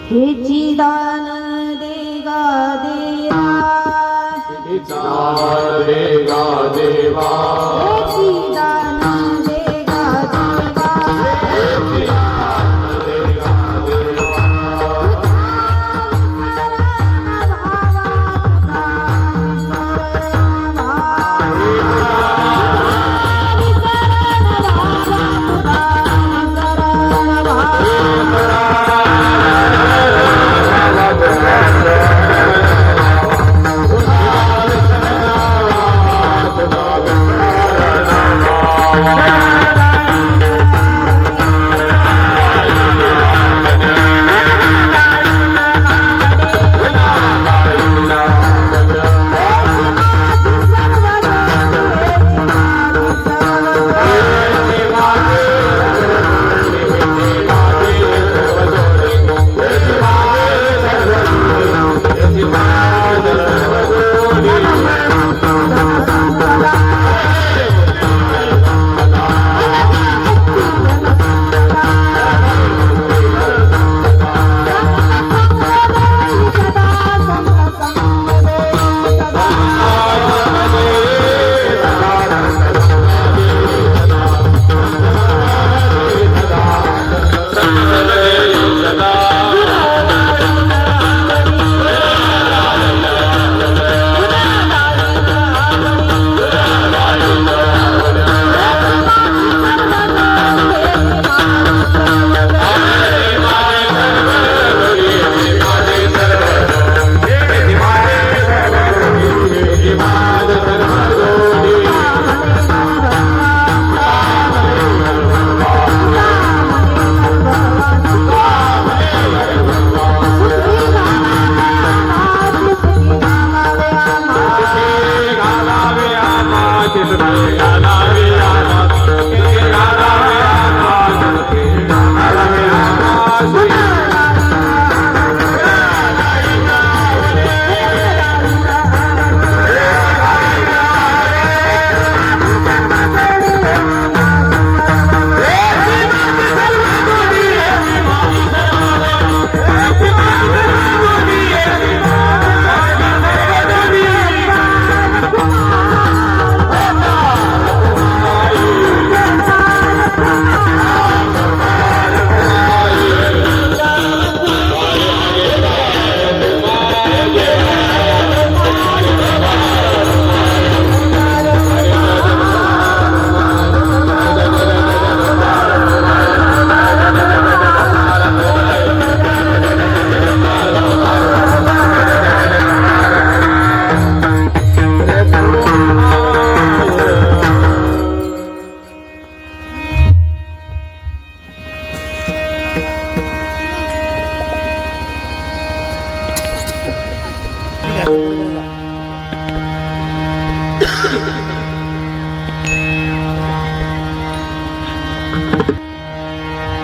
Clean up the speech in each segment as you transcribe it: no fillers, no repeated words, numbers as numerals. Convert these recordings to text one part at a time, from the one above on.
हे चिदान दे गा देवा, हे चिदान दे गा देवा, हे चिदान दे गा देवा, हे चिदान दे गा देवा.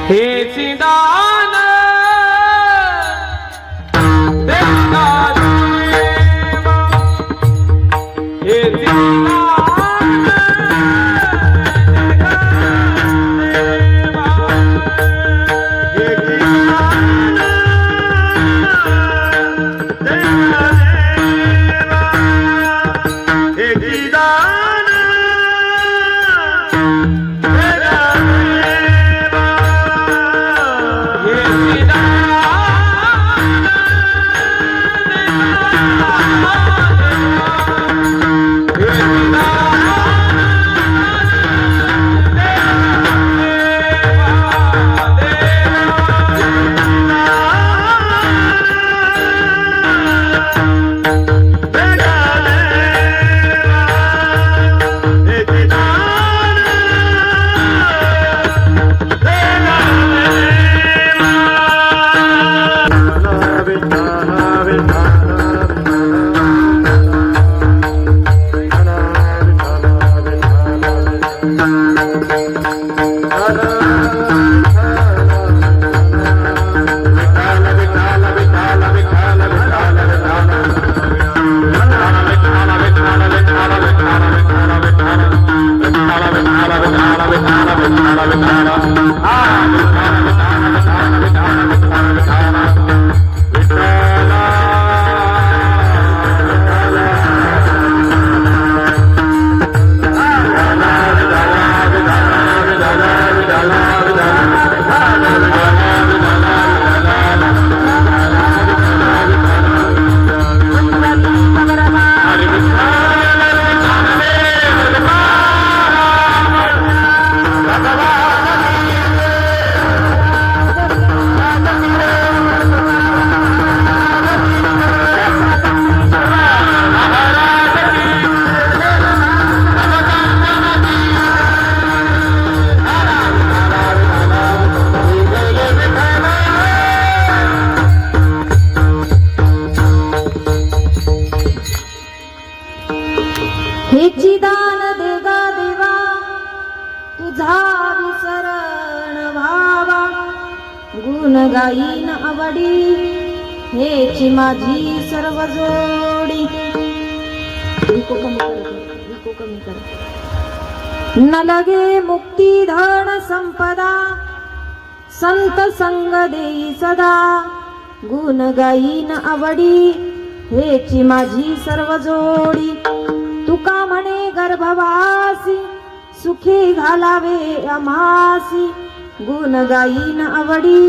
हे चिदान दे गा देवा, हे चिदान दे गा देवा, हे चिदान दे गा देवा, हे चिदान दे गा देवा. गाईन आवडी हेची माझी सर्व जोडी. विको कमी कर. न लगे मुक्ती धन संपदा संत संग देई सदा. गुण गाईन आवडी हेची माझी सर्व जोडी. तुका म्हणे गर्भवासी सुखी घालावे आम्हासी. गुण गाईन आवडी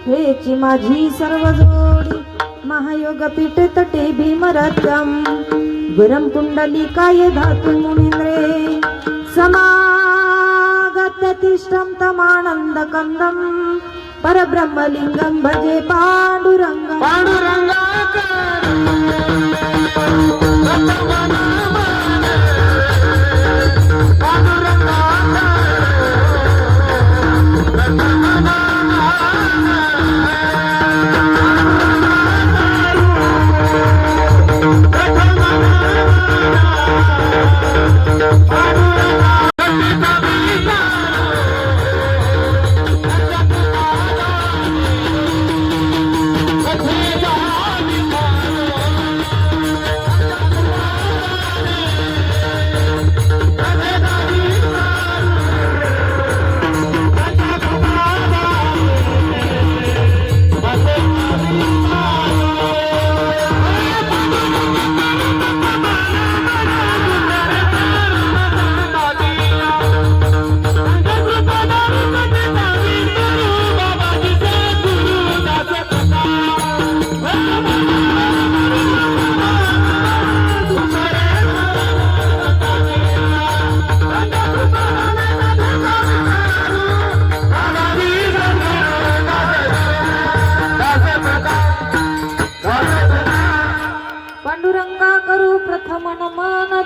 हेची माझी सर्व जोडी. महायोग पीठ तटे भीमरथम वरम कुंडलिकाय धातु मुनींद्रे. समागत तिष्ठम तमानंद कंदम परब्रह्मलिंगम भजे पांडुरंग.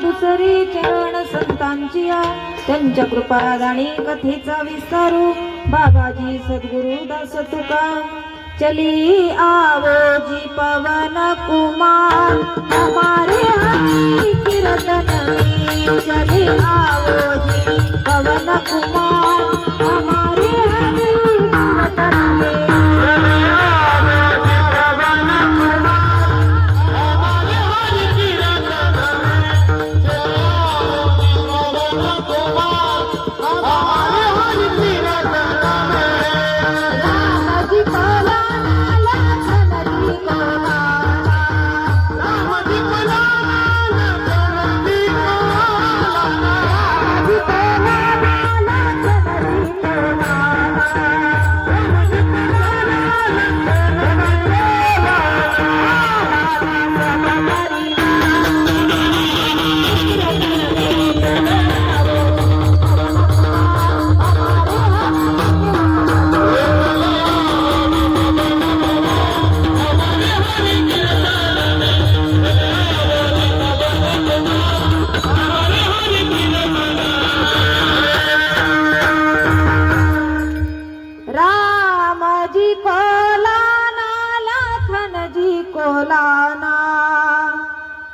दुसरी चरण संतांची त्यांच्या कृपादानी कथेचा विस्तारू. बाबाजी सद्गुरु दास तुका चली आवो जी पवन कुमार. हमारे हरी कीर्तन में चली आवो जी पवन कुमार. हमारे हरी कीर्तन में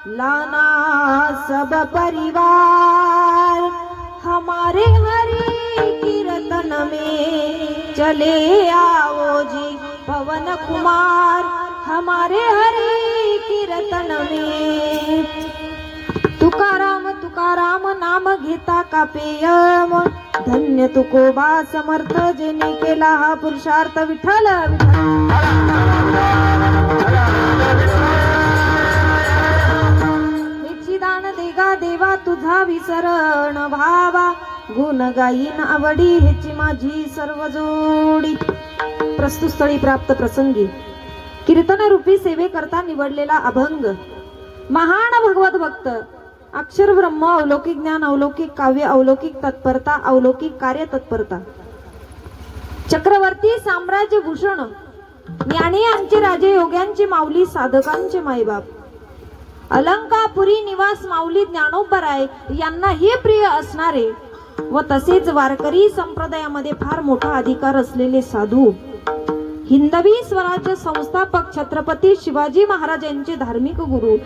लाना सब परिवार. हमारे हरि कीर्तन में चले आओ जी पवन कुमार. हमारे हरि कीर्तन में तुकाराम तुकाराम नाम घेता कापेयम. धन्य तुकोबा समर्थ जेने केला हा पुरुषार्थ. विठ्ठल दान देगा देवा तुझा विसरण भावा. गुण गाईन आवडी हेची माझी सर्व जोडी. प्रस्तुत स्थळी प्राप्त प्रसंगी कीर्तन रूपी सेवे करता निवडलेला अभंग. महान भगवत भक्त अक्षर ब्रह्म अवलौकिक ज्ञान अवलौकिक काव्य अवलौकिक तत्परता अवलौकिक कार्य तत्परता. चक्रवर्ती साम्राज्य भूषण ज्ञानी यांचे राजे योग्यांची माऊली साधकांचे मायबाप. अलंकापुरी निवास माऊली ज्ञानोबराय यांना हे प्रिय असणारे व तसेच वारकरी संप्रदायामध्ये फार मोठा अधिकार असलेले साधू हिंदवी स्वराज्य संस्थापक छत्रपती शिवाजी महाराज यांचे धार्मिक गुरु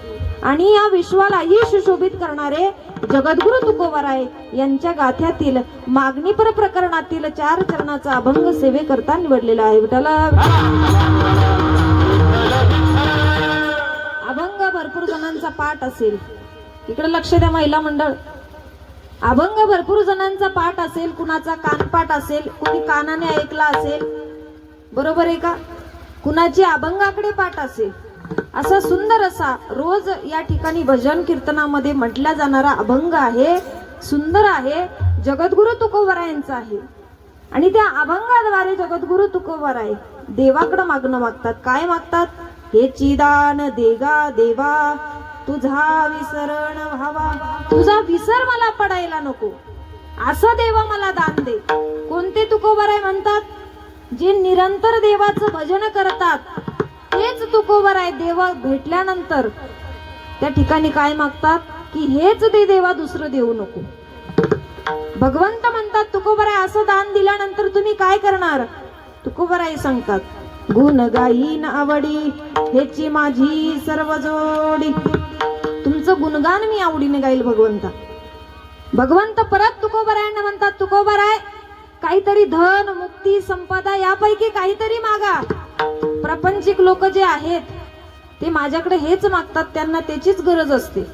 आणि या विश्वालाही सुशोभित करणारे जगद्गुरु तुकोबराय यांच्या गाथ्यातील मागणीपर प्रकरणातील 4 चरणाचा अभंग सेवेकरता निवडलेला आहे. विठ्ठला अभंग भरपूर जणांचा पाठ असेल, इकडे लक्ष द्या महिला मंडळ. अभंग भरपूर जणांचा पाठ असेल, कुणाचा कानपाठ असेल, कुणी कानाने ऐकला असेल, बरोबर आहे का? कुणाची अभंगाकडे पाठ असेल. असा सुंदर असा रोज या ठिकाणी भजन कीर्तनामध्ये म्हटला जाणारा अभंग आहे, सुंदर आहे, जगद्गुरु तुकोबरायांचा आहे. आणि त्या अभंगाद्वारे जगद्गुरु तुकोबराय देवाकडे मागणं मागतात. काय मागतात? हे चिदान देगा देवा तुझा विसरण व्हावा, तुझा विसर मला पडायला नको, असं देवा मला दान दे. कोणते तुकोबराय म्हणतात? जे निरंतर देवाचं भजन करतात तेच तुकोबराय. देवा भेटल्यानंतर त्या ठिकाणी काय मागतात की हेच दे देवा, दुसरं देऊ नको. भगवंत म्हणतात तुकोबराय असं दान दिल्यानंतर तुम्ही काय करणार? तुकोबराय सांगतात गुण गाईन आवडी हेची माझी सर्व जोडी. तुमचं गुणगान मी आवडीने गाईल भगवंता. भगवंत परत तुकोबरायांना म्हणतात तुकोबराय काहीतरी धन मुक्ती संपदा यापैकी काहीतरी मागा. प्रापंचिक लोक जे आहेत ते माझ्याकडे हेच मागतात, त्यांना त्याचीच गरज असते.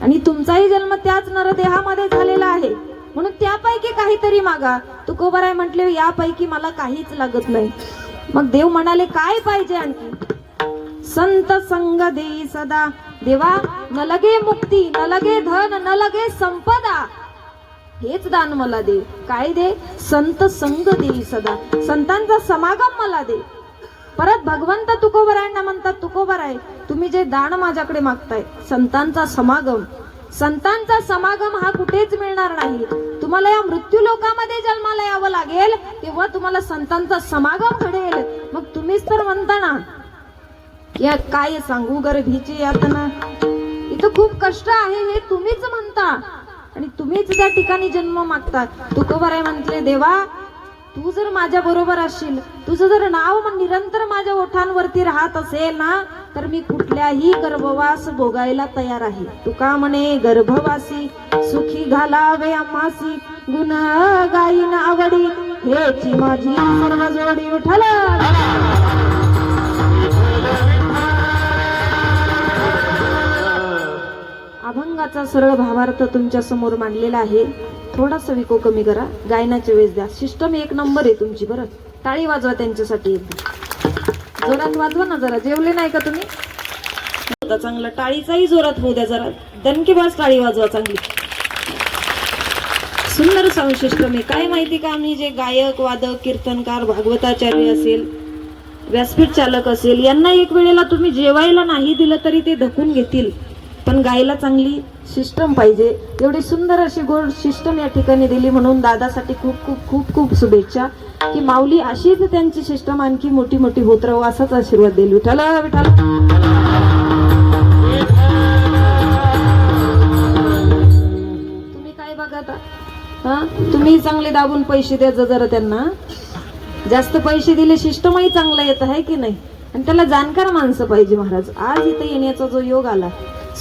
आणि तुमचाही जन्म त्याच नरदेहामध्ये झालेला आहे, म्हणून त्यापैकी काहीतरी मागा. तुकोबराय म्हटले यापैकी मला काहीच लागत नाही. मग देव म्हणाले काय पाहिजे आणखी? संत संग देई सदा देवा, न लगे मुक्ती, न लगे धन, न लगे संपदा, हेच दान मला दे. काय दे? संत संग देई सदा, संतांचा समागम मला दे. परत भगवंत तुकोबरायांना म्हणतात तुकोबराय तुम्ही जे दान माझ्याकडे मागताय संतांचा समागम, संतांचा समागम हा कुठेच मिळणार नाही. तुम्हाला या मृत्यू लोकामध्ये जन्माला यावं लागेल, तेव्हा तुम्हाला संतांचा समागम घडेल. मग तुम्हीच तर म्हणता ना या काय सांगू गर्भीची यातना, इथं खूप कष्ट आहे हे तुम्हीच म्हणता आणि तुम्हीच त्या ठिकाणी जन्म मागता. तुकोबराय म्हटले देवा तू जर माझ्या बरोबर असशील, तुझं जर नाव निरंतर माझ्या ओठांवरती राहत असेल ना, तर मी कुठल्याही गर्भवास भोगायला तयार आहे. तुका म्हणे गर्भवासी सुखी घालावे आम्हासी, गुण गाईन आवडी हेची माझी सर्व जोडी. विठ्ठल अभंगाचा सरळ भावार्थ तुमच्या समोर मांडलेला आहे. थोडासा विको कमी करा, गायनाच्या वेळेस द्या. सिस्टम 1 नंबर आहे तुमची. बरं टाळी वाजवा त्यांच्यासाठी, एकदा जोरात वाजवा ना. जरा जेवले नाही का तुम्ही? चांगला टाळीचाही जोरात होऊ द्या, जरा दणकेबाज टाळी वाजवा चांगली. सुंदर साऊंड सिस्टम आहे. काय माहिती का, आम्ही जे गायक वादक कीर्तनकार भागवताचार्य असेल, व्यासपीठ चालक असेल, यांना एक वेळेला तुम्ही जेवायला नाही दिलं तरी ते धकून घेतील, पण गायला चांगली सिस्टम पाहिजे. एवढी सुंदर अशी गोड सिस्टम या ठिकाणी दिली, म्हणून दादासाठी खूप खूप खूप खूप शुभेच्छा की माऊली अशीच त्यांची सिस्टम आणखी मोठी मोठी होत राहू, असाच आशीर्वाद देईल. विठ्ठल विठ्ठल. तुम्ही काय बघा आता, हा तुम्ही चांगले दाबून पैसे द्या जरा त्यांना. जास्त पैसे दिले सिस्टमही चांगला येत आहे की नाही, आणि त्याला जाणकार माणसं पाहिजे. महाराज आज इथे येण्याचा जो योग आला,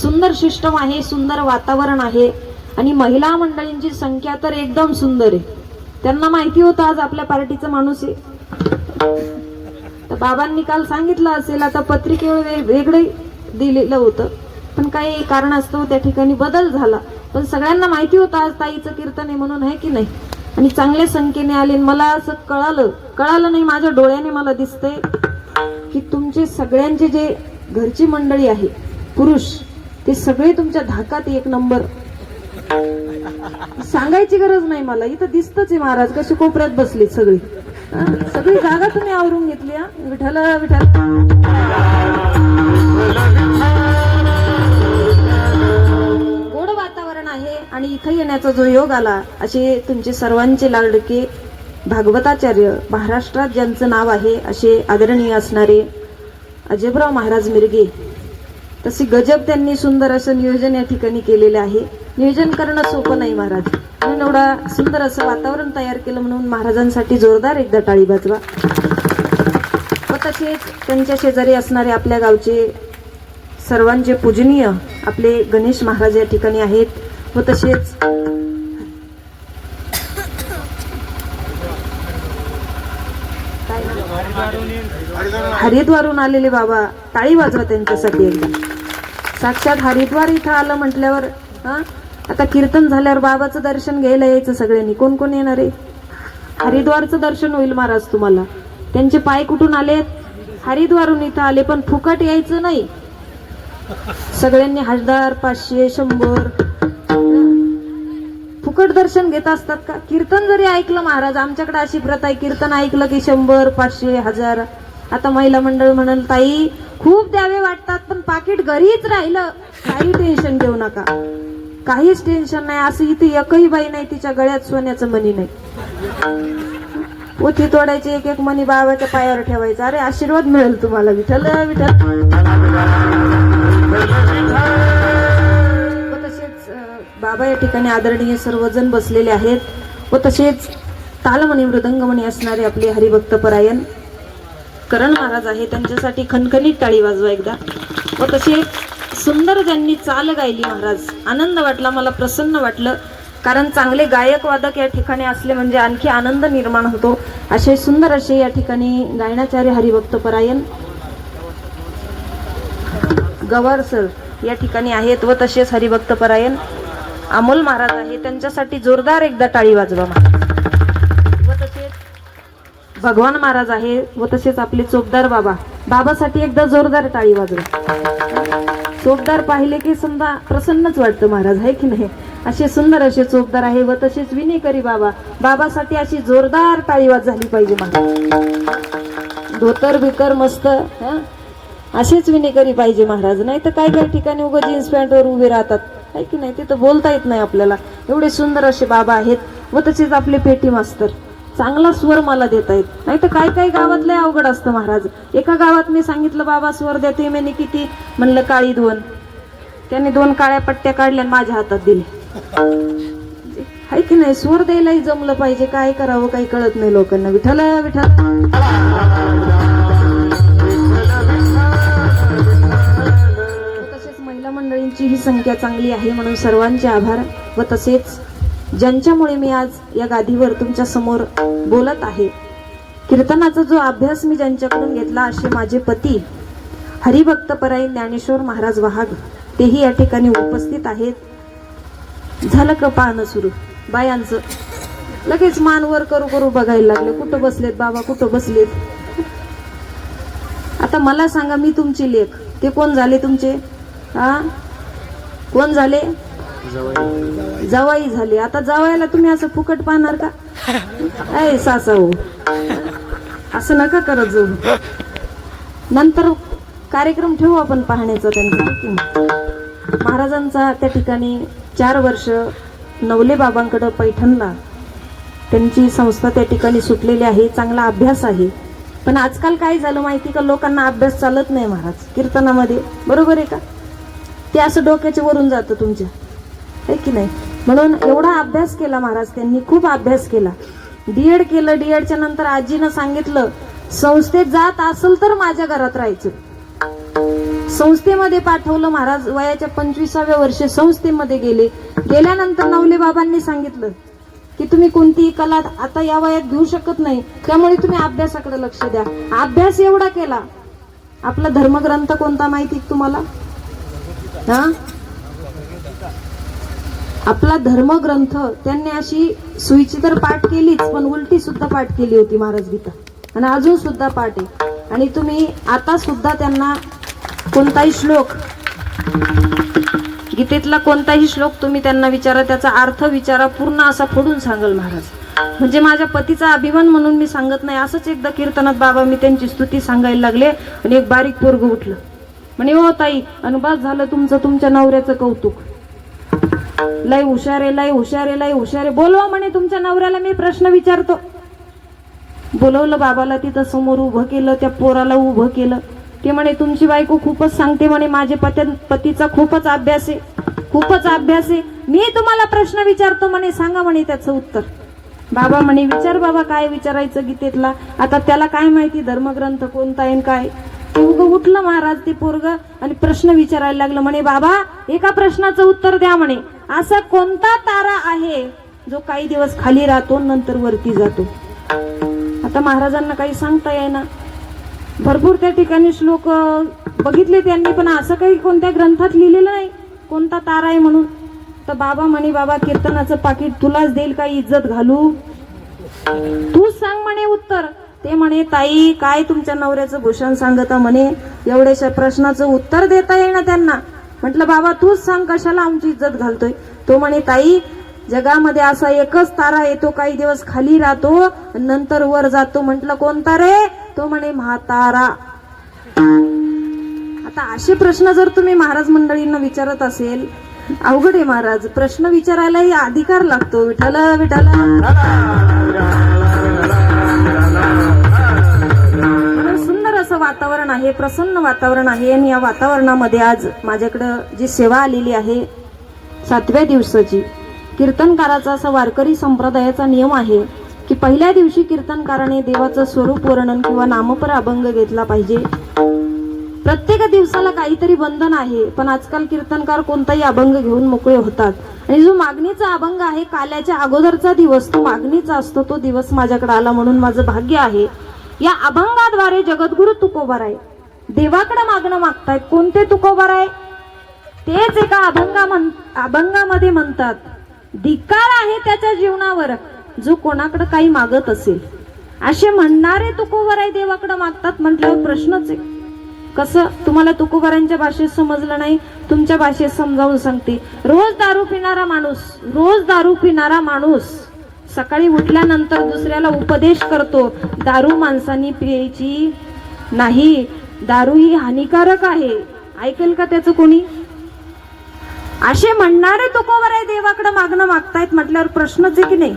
सुंदर सिस्टम आहे, सुंदर वातावरण आहे, आणि महिला मंडळींची संख्या तर एकदम सुंदर आहे. त्यांना माहिती होतं आज आपल्या पार्टीचा माणूस आहे. तर बाबांनी काल सांगितलं असेल, आता पत्रिकेवर वेगळे दिलेलं होतं, पण काही कारणास्तव त्या ठिकाणी बदल झाला. पण सगळ्यांना माहिती होतं आज ताईचं कीर्तन आहे म्हणून, आहे की नाही. आणि चांगल्या संख्येने आले. मला असं कळालं नाही, माझ्या डोळ्याने मला दिसतंय की तुमचे सगळ्यांचे जे घरची मंडळी आहे पुरुष, ते सगळे तुमच्या धाकात 1 नंबर. सांगायची गरज नाही मला, इथं दिसतच आहे. महाराज कशी कोपऱ्यात बसली सगळी, सगळी जागा तुम्ही आवरून घेतली. विठ्ठल विठ्ठल. गोड वातावरण आहे आणि इथं येण्याचा जो योग आला, असे तुमचे सर्वांचे लाडके भागवताचार्य, महाराष्ट्रात ज्यांचं नाव आहे असे आदरणीय असणारे अजबराव महाराज मिरगे, तसे गजब त्यांनी सुंदर असं नियोजन या ठिकाणी केलेलं आहे. नियोजन करणं सोपं नाही महाराज, म्हणून एवढा सुंदर असं वातावरण तयार केलं, म्हणून महाराजांसाठी जोरदार एकदा टाळी वाजवा. तसेच त्यांच्या शेजारी असणारे आपल्या गावचे सर्वांचे पूजनीय आपले गणेश महाराज या ठिकाणी आहेत व तसेच हरिद्वारून आलेले बाबा, टाळी वाजवा त्यांच्यासाठी एकदा. साक्षात हरिद्वार इथं आलं म्हटल्यावर आता कीर्तन झाल्यावर बाबाचं दर्शन घ्यायला यायचं सगळ्यांनी. कोण कोण येणार आहे? हरिद्वारचं दर्शन होईल महाराज तुम्हाला. त्यांचे पाय कुठून आलेत? हरिद्वारून इथं आले, पण फुकट यायचं नाही. सगळ्यांनी 1000, 500, 100 फुकट दर्शन घेत असतात का? कीर्तन जरी ऐकलं महाराज, आमच्याकडे अशी प्रथा आहे, कीर्तन ऐकलं की 100, 500, 1000. आता महिला मंडळ म्हणाल ताई खूप द्यावे वाटतात, पण पाकिट घरीच राहिलं, काही टेन्शन घेऊ नका, काहीच टेन्शन नाही. असं इथे एकही बाई नाही तिच्या गळ्यात सोन्याचं मणी नाही. पोथी तोडायची, एक एक मणी बाबाच्या पायावर ठेवायचा. अरे आशीर्वाद मिळेल तुम्हाला. विठ्ठल विठ्ठल. व तसेच बाबा या ठिकाणी आदरणीय सर्वजण बसलेले आहेत व तसेच तालमणी मृदंगमणी असणारे आपले हरिभक्त परायण करण महाराज आहे. त्यांच्यासाठी खणखणीत टाळी वाजवा एकदा. व तसेच सुंदर ज्यांनी चाल गायली महाराज, आनंद वाटला, मला प्रसन्न वाटलं. कारण चांगले गायक वादक या ठिकाणी असले म्हणजे आणखी आनंद निर्माण होतो. असे सुंदर असे या ठिकाणी गायनाचार्य हरिभक्त परायण गवार सर या ठिकाणी आहेत व तसेच हरिभक्त परायण अमोल महाराज आहे. त्यांच्यासाठी जोरदार एकदा टाळी वाजवा. व तसेच भगवान महाराज आहे व तसेच आपले चोपदार बाबा, बाबासाठी एकदा जोरदार टाळी वाजवा. चोपदार पाहिले की समजा प्रसन्नच वाटतं महाराज, आहे की नाही? असे सुंदर असे चोपदार आहे व तसेच विनेकरी बाबा, बाबासाठी अशी जोरदार टाळी वाज झाली पाहिजे महाराज. धोतर बिकर मस्त असेच विनेकरी पाहिजे महाराज. नाही तर काय काय ठिकाणी उगा जीन्स पॅन्टवर उभे राहतात, आहे की नाही? तिथं बोलता येत नाही आपल्याला. एवढे सुंदर असे बाबा आहेत व तसेच आपले पेटी मास्तर चांगला स्वर मला देता येत. नाही तर काय काय गावात लय अवघड असतं महाराज. एका गावात मी सांगितलं बाबा स्वर देते म्हणे किती, म्हणलं काळी 2. त्याने 2 काळ्या पट्ट्या काढल्या माझ्या हातात दिले, आहे की नाही? स्वर द्यायलाही जमलं पाहिजे. काय करावं काही कळत नाही लोकांना. विठ्ठल विठ्ठल. तसेच महिला मंडळींची ही संख्या चांगली आहे म्हणून सर्वांचे आभार. व तसेच ज्यांच्यामुळे मी आज या गादीवर तुमच्या समोर बोलत आहे, कीर्तनाचा जो अभ्यास मी ज्यांच्याकडून घेतला, असे माझे पती हरिभक्त परायण ज्ञानेश्वर महाराज वाहग, तेही या ठिकाणी उपस्थित आहेत. झालं का पाहणं सुरू? बायांचं लगेच मान वर करू करू बघायला लागले. कुठं बसलेत बाबा, कुठं बसलेत? आता मला सांगा, मी तुमची लेक, ते कोण झाले तुमचे? कोण झाले? जावाई झाले. आता जावायला तुम्ही असं फुकट पाहणार का? ऐ सासाऊ, असं नका करत जाऊ. नंतर कार्यक्रम ठेवू आपण पाहण्याचा त्यांचा. महाराजांचा त्या ठिकाणी 4 वर्ष नवले बाबांकडं पैठणला त्यांची संस्था त्या ठिकाणी सुटलेली आहे. चांगला अभ्यास आहे. पण आजकाल काय झालं माहिती का, लोकांना अभ्यास चालत नाही महाराज कीर्तनामध्ये. बरोबर आहे का? ते असं डोक्याच्या वरून जातं तुमच्या, आहे की नाही? म्हणून एवढा अभ्यास केला महाराज त्यांनी, खूप अभ्यास केला. डीएड केलं. डीएडच्या नंतर आजीनं सांगितलं संस्थेत जात असेल तर माझ्या घरात राहायचं. संस्थेमध्ये पाठवलं महाराज. वयाच्या 25व्या वर्षी संस्थेमध्ये गेले. गेल्यानंतर नवले बाबांनी सांगितलं की तुम्ही कोणतीही कला आता या वयात घेऊ शकत नाही, त्यामुळे तुम्ही अभ्यासाकडे लक्ष द्या. अभ्यास एवढा केला. आपला धर्मग्रंथ कोणता माहिती तुम्हाला? आपला धर्मग्रंथ त्यांनी अशी सुईची तर पाठ केलीच, पण उलटी सुद्धा पाठ केली होती महाराज गीता, आणि अजून सुद्धा पाठ आहे. आणि तुम्ही आता सुद्धा त्यांना कोणताही श्लोक, गीतेतला कोणताही श्लोक तुम्ही त्यांना विचारा, त्याचा अर्थ विचारा, पूर्ण असा फोडून सांगल महाराज. म्हणजे माझ्या पतीचा अभिमान म्हणून मी सांगत नाही. असंच एकदा कीर्तनात बाबा मी त्यांची स्तुती सांगायला लागले आणि एक बारीक पोरग उठलं म्हणे, ओ ताई अनुभव झालं तुमचं, तुमच्या नवऱ्याचं कौतुक, लय हुशार आहे, लय हुशार आहे, लय हुशार आहे. बोलवा म्हणे तुमच्या नवऱ्याला, मी प्रश्न विचारतो. बोलवलं बाबाला, तिथं समोर उभं केलं, त्या पोराला उभं केलं. ते म्हणे तुमची बायको खूपच सांगते म्हणे, माझ्या पतीचा खूपच अभ्यास आहे, खूपच अभ्यास आहे. मी तुम्हाला प्रश्न विचारतो म्हणे, सांगा म्हणे त्याचं उत्तर. बाबा म्हणे विचार बाबा काय विचारायचं गीतेतला. आता त्याला काय माहिती धर्मग्रंथ कोणता आहे काय. ते उगं उठलं महाराज ते पोरग आणि प्रश्न विचारायला लागलं. म्हणे बाबा एका प्रश्नाचं उत्तर द्या म्हणे. असा कोणता तारा आहे जो काही दिवस खाली राहतो नंतर वरती जातो. आता महाराजांना काही सांगता येईना. भरपूर त्या ठिकाणी श्लोक बघितले त्यांनी, पण असं काही कोणत्या ग्रंथात लिहिलेलं नाही कोणता तारा आहे म्हणून. तर बाबा म्हणे बाबा कीर्तनाचं पाकिट तुलाच देईल काही इज्जत घालू, तूच सांग म्हणे उत्तर. ते म्हणे ताई काय तुमच्या नवऱ्याचं भूषण सांगता म्हणे, एवढ्याशा प्रश्नाचं उत्तर देता येईना त्यांना. म्हटलं बाबा तूच सांग कशाला आमची इज्जत घालतोय. तो म्हणे ताई जगामध्ये असा एकच तारा येतो काही दिवस खाली राहतो नंतर वर जातो. म्हटलं कोणता रे. तो म्हणे म्हातारा. आता असे प्रश्न जर तुम्ही महाराज मंडळींना विचारत असेल अवघड आहे महाराज. प्रश्न विचारायलाही अधिकार लागतो. विठ्ठल विठ्ठल. सुंदर असं वातावरण आहे, प्रसन्न वातावरण आहे. आणि या वातावरणामध्ये आज माझ्याकडं जी सेवा आलेली आहे 7व्या दिवसाची, कीर्तनकाराचा असा वारकरी संप्रदायाचा नियम आहे की पहिल्या दिवशी कीर्तनकाराने देवाचं स्वरूप वर्णन किंवा नामपर अभंग घेतला पाहिजे. प्रत्येक दिवसाला काहीतरी बंधन आहे, पण आजकाल कीर्तनकार कोणताही अभंग घेऊन मोकळे होतात. आणि जो मागणीचा अभंग आहे काल्याच्या अगोदरचा दिवस तो मागणीचा असतो. तो दिवस माझ्याकडे आला म्हणून माझं भाग्य आहे. या अभंगाद्वारे जगद्गुरु तुकोबाराय देवाकडे मागणं मागतायत. कोणते तुकोबाराय तेच एका अभंगामध्ये म्हणतात, धिक्कार आहे त्याच्या जीवनावर जो कोणाकडे काही मागत असेल. असे म्हणणारे तुकोबाराय देवाकडे मागतात म्हटल्यावर प्रश्नच आहे. कसं तुम्हाला तुकोबारांच्या भाषेत समजलं नाही, तुमच्या भाषेत समजावून सांगते. रोज दारू पिणारा माणूस सकाळी उठल्यानंतर दुसऱ्याला उपदेश करतो दारू माणसांनी प्यायची नाही, दारू ही हानिकारक आहे. ऐकेल का त्याचं कोणी. असे म्हणणारे तुकोबाराय देवाकडे मागणं मागतायत म्हटल्यावर प्रश्नच आहे की नाही.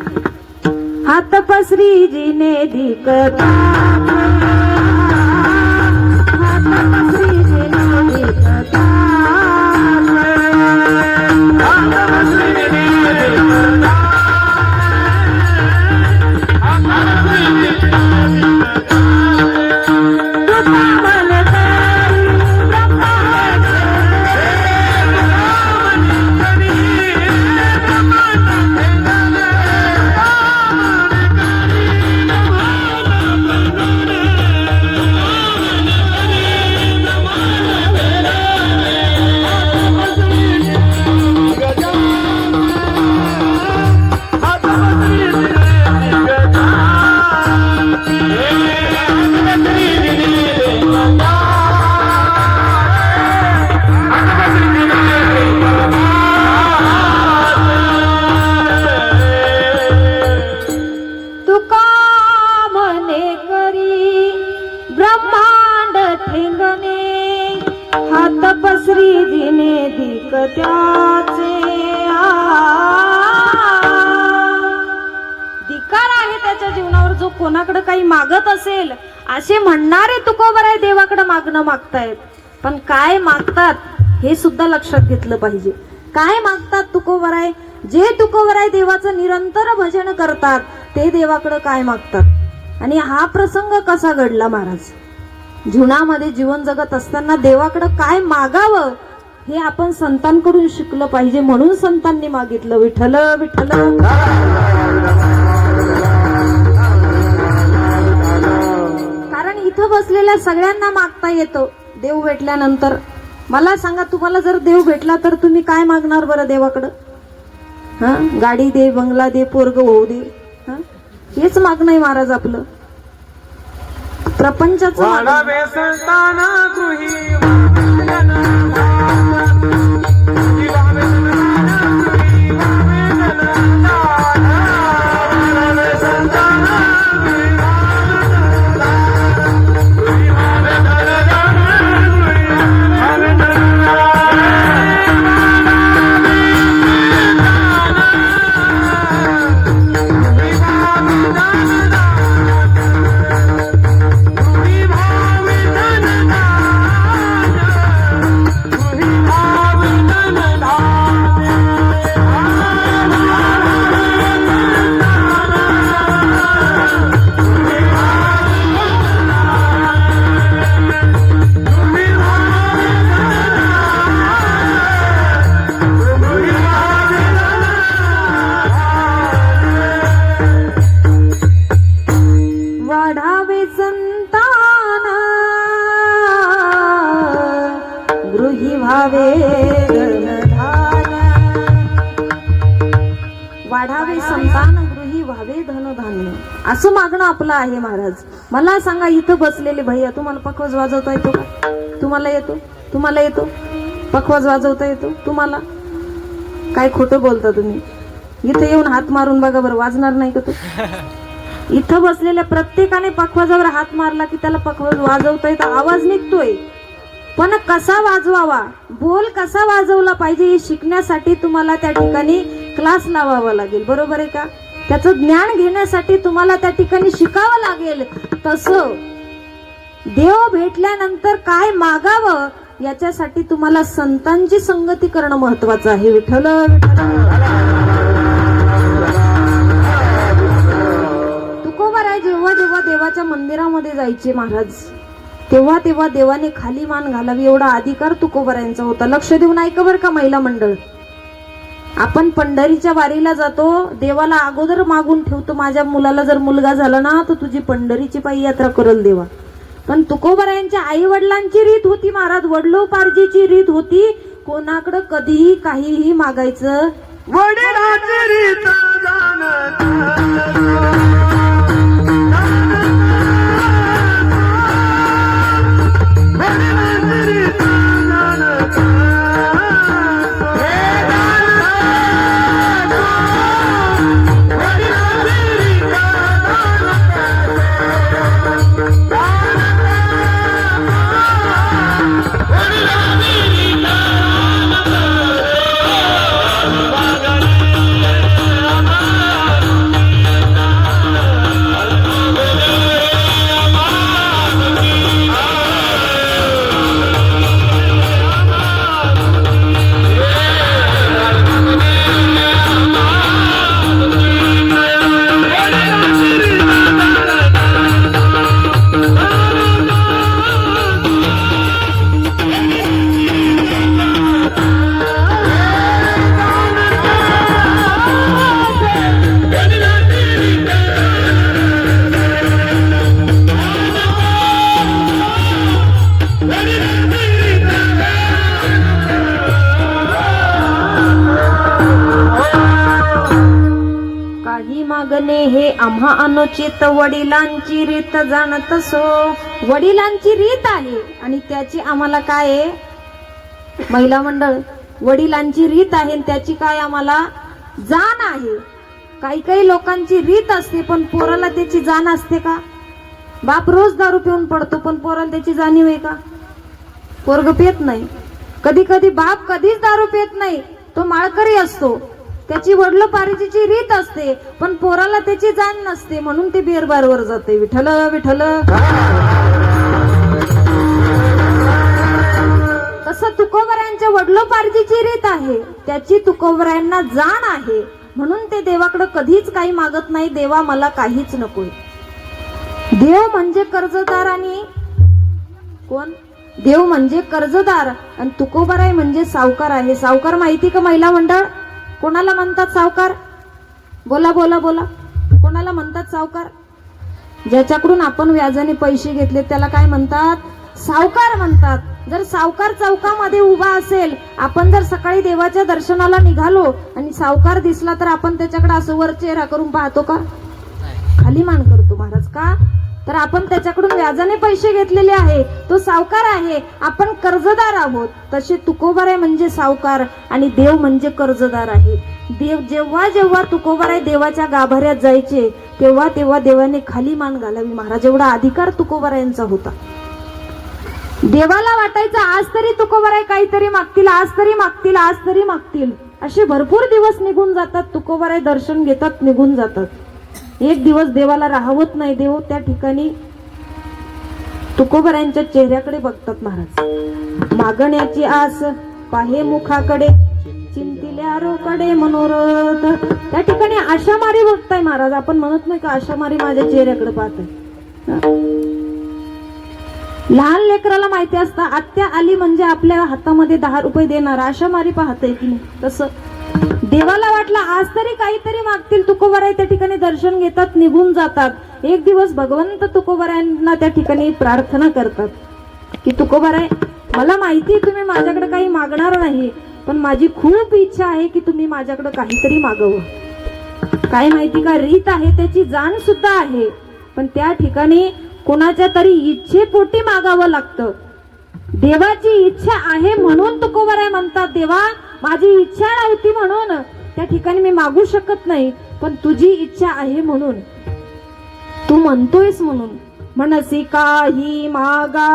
हात पसरी जिने धिकता, कोणाकडे काही मागत असेल असे म्हणणारे तुकोबाराय देवाकडे मागणं मागतायत. पण काय मागतात हे सुद्धा लक्षात घेतलं पाहिजे. काय मागतात तुकोबाराय. जे तुकोबाराय देवाचं निरंतर भजन करतात ते देवाकडे काय मागतात. आणि हा प्रसंग कसा घडला महाराज. जीवनामध्ये जीवन जगत असताना देवाकडे काय मागावं हे आपण संतांकडून शिकलं पाहिजे. म्हणून संतांनी मागितलं विठ्ठल विठ्ठल. इथं बसलेल्या सगळ्यांना मागता येतो देव भेटल्यानंतर. मला सांगा तुम्हाला जर देव भेटला तर तुम्ही काय मागणार बरं देवाकडं. गाडी दे, बंगला दे, पोरग होऊ दे, हेच मागणं आहे महाराज आपलं. प्रपंचाचं वाढावे धनधान्य, वाढावे संतान गृही व्हावे धनधान्य, असं मागणं आपलं आहे महाराज. मला सांगा, इथं बसलेले भैया, तुम्हाला पखवाज वाजवता येतो का? तुम्हाला येतो? तुम्हाला येतो पखवाज वाजवता येतो तुम्हाला? काय खोटं बोलता तुम्ही? इथं येऊन हात मारून बघा बरं, वाजणार नाही का तो? इथं बसलेल्या प्रत्येकाने पखवाजावर हात मारला की त्याला पखवाज वाजवता येतो, आवाज निघतोय. पण कसा वाजवावा, बोल कसा वाजवला पाहिजे हे शिकण्यासाठी तुम्हाला त्या ठिकाणी क्लास लावावा लागेल, बरोबर आहे का? त्याचं ज्ञान घेण्यासाठी तुम्हाला त्या ठिकाणी शिकावं लागेल. तसं देव भेटल्यानंतर काय मागावं याच्यासाठी तुम्हाला संतांची संगती करणं महत्वाचं आहे. विठ्ठल तुकोबाराय जेव्हा जेव्हा देवाच्या मंदिरामध्ये जायचे महाराज, तेव्हा तेव्हा देवाने खाली मान घालावी एवढा अधिकार तुकोबारायांचा होता. लक्ष देऊन ऐका बरं का महिला मंडळ. आपण पंढरीच्या वारीला जातो, देवाला अगोदर मागून ठेवतो, माझ्या मुलाला जर मुलगा झाला ना तर तुझी पंढरीची पायी यात्रा करेल देवा. पण तुकोबारायांच्या आई वडिलांची रीत होती महाराज, वडलोपार्जीची रीत होती. कोणाकडं कधीही काहीही मागायचं वडिलांची रीत मागणे हे आम्हा अनुचित, वडिलांची रीत जाणत सो. वडिलांची रीत आहे आणि त्याची आम्हाला काय आहे महिला मंडळ? वडिलांची रीत आहे त्याची काय आम्हाला जाण आहे. काही काही लोकांची रीत असते पण पोराला त्याची जाण असते का? बाप रोज दारू पिऊन पडतो पण पोराला त्याची जाणीव आहे का? पोरग पित नाही. कधी कधी बाप कधीच दारू पित नाही, तो माळकरी असतो, त्याची वडलोपार्जीची रीत असते पण पोराला त्याची जाण नसते, म्हणून ते बेरबारवर जाते. विठ्ठल विठ्ठल. तसं तुकोबरायांच्या वडलोपार्जीची रीत आहे, त्याची तुकोबरायांना जाण आहे, म्हणून ते देवाकडे कधीच काही मागत नाही. देवा मला काहीच नकोय. देव म्हणजे कर्जदार आणि कोण? देव म्हणजे कर्जदार आणि तुकोबराय म्हणजे सावकार आहे. सावकार माहिती का महिला मंडळ? कोणाला म्हणतात सावकार? बोला बोला बोला. कोणाला म्हणतात सावकार? ज्याच्याकडून आपण व्याजाने पैसे घेतले त्याला काय म्हणतात? सावकार म्हणतात. जर सावकार चौकामध्ये उभा असेल, आपण जर सकाळी देवाच्या दर्शनाला निघालो आणि सावकार दिसला तर आपण त्याच्याकडे असं वर चेहरा करून पाहतो का? खाली मान करतो महाराज. का? तर आपण त्याच्याकडून व्याजाने पैसे घेतलेले आहे, तो सावकार आहे, आपण कर्जदार आहोत. तसे तुकोबाराय म्हणजे सावकार आणि देव म्हणजे कर्जदार आहे. देव जेव्हा जेव्हा तुकोबाराय देवाच्या गाभाऱ्यात जायचे तेव्हा तेव्हा देवाने खाली मान घालावी महाराज, एवढा अधिकार तुकोबारायांचा होता. देवाला वाटायचं आज तरी तुकोबाराय काहीतरी मागतील, आज तरी मागतील, आज तरी मागतील. असे भरपूर दिवस निघून जातात, तुकोबाराय दर्शन घेतात, निघून जातात. एक दिवस देवाला राहवत नाही. देव त्या ठिकाणी तुकोबारायांच्या चेहऱ्याकडे बघतात महाराज. मागण्याची आस पाहे मुखाकडे, चिंतिल्या रोकडे मनोरथ. त्या ठिकाणी आशामारी बघताय महाराज. आपण म्हणत नाही का आशामारी माझ्या चेहऱ्याकडे पाहताय? लहान लेकराला माहिती असतं आत्या आली म्हणजे आपल्या हातामध्ये 10 रुपये देणार. आशामारी पाहताय की नाही? तसं देवाला वाटलं आज तरी काहीतरी मागतील. तुकोबाराय त्या ठिकाणी दर्शन घेतात, निघून जातात. एक दिवस भगवंत तुकोबारायांना त्या ठिकाणी प्रार्थना करतात की तुकोबाराय मला माहिती आहे तुम्ही माझ्याकडे काही मागणार नाही, पण माझी खूप इच्छा आहे की तुम्ही माझ्याकडे काहीतरी मागावं. काय माहिती का, रीत आहे त्याची जाण सुद्धा आहे, पण त्या ठिकाणी कोणाच्या तरी इच्छेपोटी मागावं लागतं. देवाची इच्छा आहे म्हणून तुकोबराय म्हणतात, देवा माझी इच्छा नव्हती म्हणून त्या ठिकाणी मी मागू शकत नाही, पण तुझी इच्छा आहे म्हणून तू म्हणतोयस म्हणून म्हणसी काही मागा.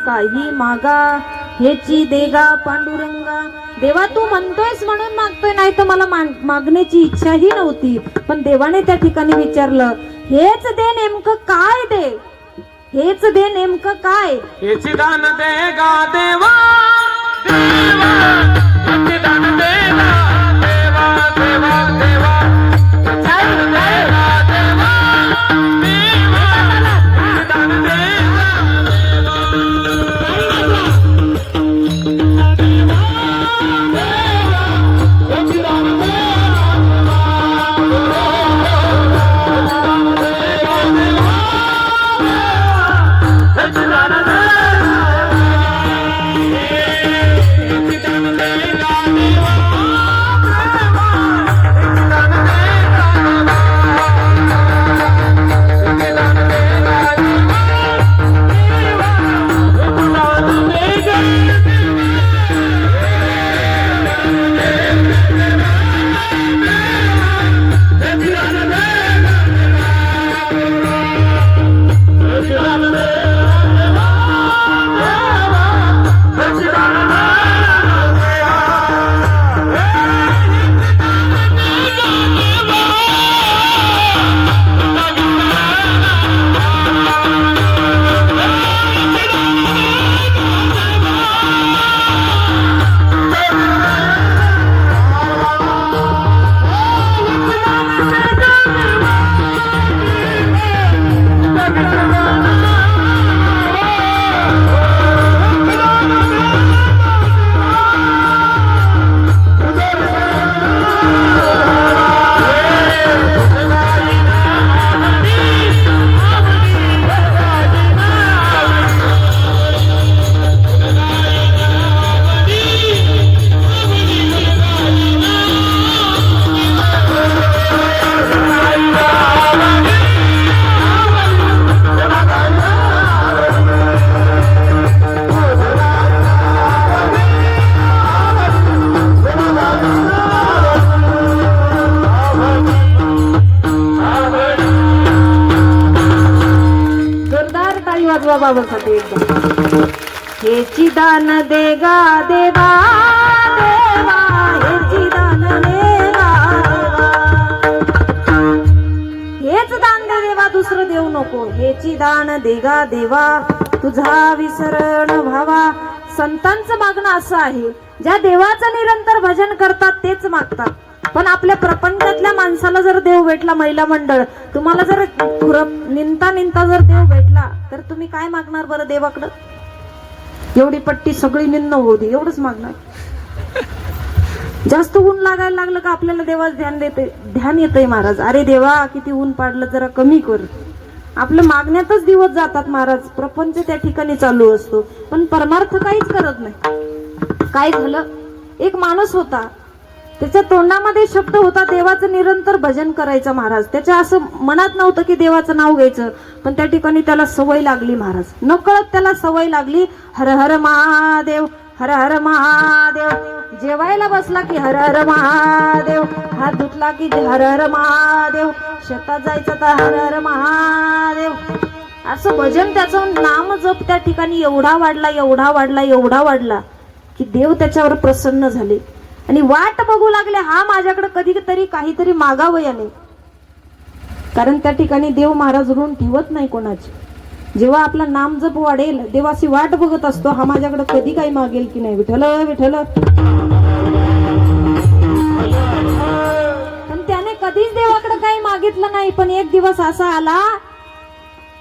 काही मागा हेची देगा पांडुरंगा. देवा तू म्हणतोयस म्हणून मागतोय, नाही तर मला मागण्याची इच्छाही नव्हती, पण देवाने त्या ठिकाणी विचारलं हेच दे नेमकं काय दे, हेच दे नेमकं काय. हेची दान देगा देवा देवा, हेची दान देगा देवा देवा देवा, हेची दान देगा देवा देवा, हेची दान देगा बाबासाठी एकदम. हेची दान देगा देवा देवा, हेची दान देगा देवा, हेच दान दे देवा दुसरं देऊ नको. हेची दान देगा देवा, तुझा विसरण व्हावा. संतांचं मागणं असं आहे, ज्या देवाचं निरंतर भजन करतात तेच मागतात. पण आपल्या प्रपंचातल्या माणसाला जर देव भेटला, महिला मंडळ तुम्हाला जर निंता निंता जर देव भेटला तर तुम्ही काय मागणार बरं देवाकडं? एवढी पट्टी सगळी निंद होऊ दे एवढंच मागणार. जास्त ऊन लागायला लागलं का आपल्याला देवाच ध्यान येतंय महाराज, अरे देवा किती ऊन पाडलं जरा कमी कर. आपलं मागण्यातच दिवस जातात महाराज, प्रपंच त्या ठिकाणी चालू असतो पण परमार्थ काहीच करत नाही. काय झालं, एक माणूस होता, त्याच्या तोंडामध्ये शब्द होता देवाचं निरंतर भजन करायचं महाराज. त्याच्या असं मनात नव्हतं की देवाचं नाव घ्यायचं, पण त्या ठिकाणी त्याला सवय लागली महाराज. नकळत त्याला सवय लागली. हर हर महादेव, हर हर महादेव. जेवायला बसला की हर हर महादेव, हात धुतला की हर हर महादेव, शेतात जायचं तर हर हर महादेव. असं भजन, त्याचं नाम जप त्या ठिकाणी एवढा वाढला, एवढा वाढला, एवढा वाढला की देव त्याच्यावर प्रसन्न झाले आणि वाट बघू लागले, हा माझ्याकडे कधीतरी काहीतरी मागावं याने. कारण त्या ठिकाणी देव महाराज ऋण ठेवत नाही कोणाची. जेव्हा आपला नाम जप वाढेल, देवाची वाट बघत असतो, हा माझ्याकडे कधी काही मागेल की नाही. विठ्ठल विठ्ठल. पण त्याने कधीच देवाकडे काही मागितलं नाही. पण एक दिवस असा आला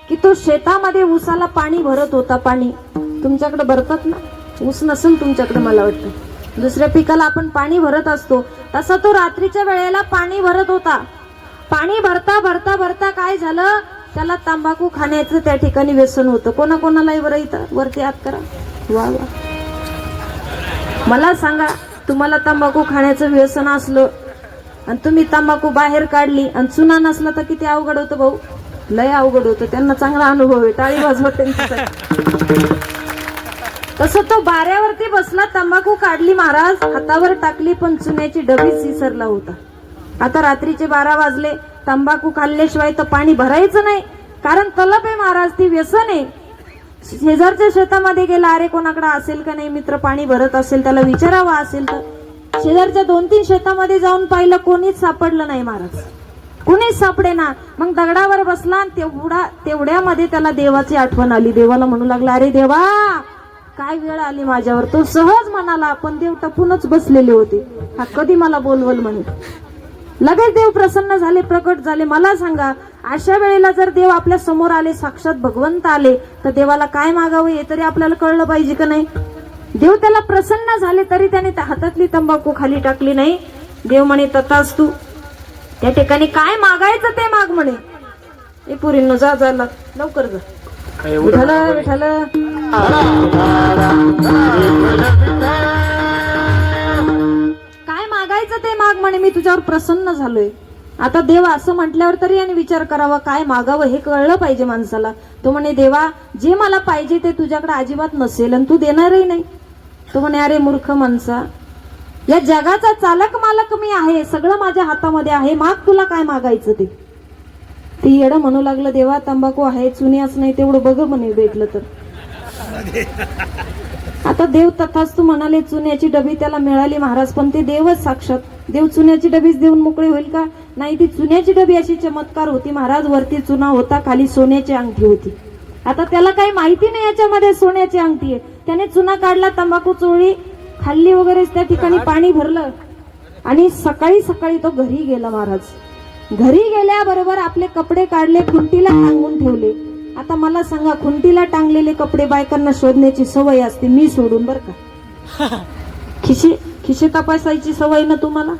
की तो शेतामध्ये ऊसाला पाणी भरत होता. पाणी तुमच्याकडे भरतात ना, ऊस नसेल तुमच्याकडे मला वाटतं, दुसऱ्या पिकाला आपण पाणी भरत असतो, तसा तो रात्रीच्या वेळेला पाणी भरत होता. पाणी भरता भरता भरता काय झालं, त्याला तंबाखू खाण्याचं त्या ठिकाणी व्यसन होतं. कोणाकोणालाही बरं इथं वरती हात करा. वा वा. मला सांगा, तुम्हाला तंबाखू खाण्याचं व्यसन असलं आणि तुम्ही तंबाखू बाहेर काढली आणि चुना नसला तर किती अवघड होतं भाऊ. लय अवघड होतं. त्यांना चांगला अनुभव आहे, टाळी वाजवा त्यांच्यासाठी. तसं तो बाऱ्यावरती बसला, तंबाखू काढली महाराज, हातावर टाकली, पण चुन्याची डबीच विसरला होता. आता रात्रीचे 12 वाजले, तंबाखू खाल्ल्याशिवाय तर पाणी भरायचं नाही, कारण तलप आहे महाराज, ती व्यसन आहे. शेजारच्या शेतामध्ये गेला, अरे कोणाकडे असेल का नाही मित्र पाणी भरत असेल, त्याला विचारावा असेल तर. शेजारच्या 2-3 शेतामध्ये जाऊन पाहिलं, कोणीच सापडलं नाही महाराज, कुणीच सापडे ना. मग दगडावर बसला आणि तेवढ्यामध्ये त्याला देवाची आठवण आली. देवाला म्हणू लागला, अरे देवा काय वेळ आली माझ्यावर. तो सहज म्हणाला, पण देव टपूनच बसलेले होते, हा कधी मला बोलवल म्हणे. लगेच देव प्रसन्न झाले, प्रकट झाले. मला सांगा, अशा वेळेला जर देव आपल्या समोर आले, साक्षात भगवंत आले, तर देवाला काय मागावं हे तरी आपल्याला कळलं पाहिजे का नाही. देव त्याला प्रसन्न झाले, तरी त्याने हातातली तंबाखू खाली टाकली नाही. देव म्हणे, तथास्तु. त्या ठिकाणी काय मागायचं ते माग म्हणे. ए पुरींनो, जा जा लवकर जा. विठ्ठल विठ्ठल. काय मागायचं ते माग म्हणे, मी तुझ्यावर प्रसन्न झालोय. आता देव असं म्हटल्यावर तरी याने विचार करावा, काय मागावं हे कळलं पाहिजे माणसाला. तो म्हणे, देवा जे मला पाहिजे ते तुझ्याकडे अजिबात नसेल आणि तू देणारही नाही. तो म्हणे, अरे मूर्ख माणसा, या जगाचा चालक मालक मी आहे, सगळं माझ्या हातामध्ये आहे, माग तुला काय मागायचं ते. ती येडं म्हणू लागलं, देवा तंबाखू आहे, चुन्याच नाही, तेवढं बघ म्हणे भेटलं तर. आता देव तथास्तु म्हणाले. चुन्याची डबी त्याला मिळाली महाराज, पण ते देवच साक्षात. देव चुन्याची डबीच देऊन मोकळे होईल का? नाही, ती चुन्याची डबी अशी चमत्कार होती महाराज. वरती चुना होता, खाली सोन्याची अंगठी होती. आता त्याला काही माहिती नाही याच्यामध्ये सोन्याची अंगठी आहे. त्याने चुना काढला, तंबाखू चोळली, खाल्ली वगैरे, त्या ठिकाणी पाणी भरलं आणि सकाळी सकाळी तो घरी गेला महाराज. घरी गेल्याबरोबर आपले कपडे काढले, खुंटीला टांगून ठेवले. आता मला सांगा, खुंटीला टांगलेले कपडे बायकांना शोधण्याची सवय असते, मी सोडून बर का. खिशे तपासायची सवय ना तुम्हाला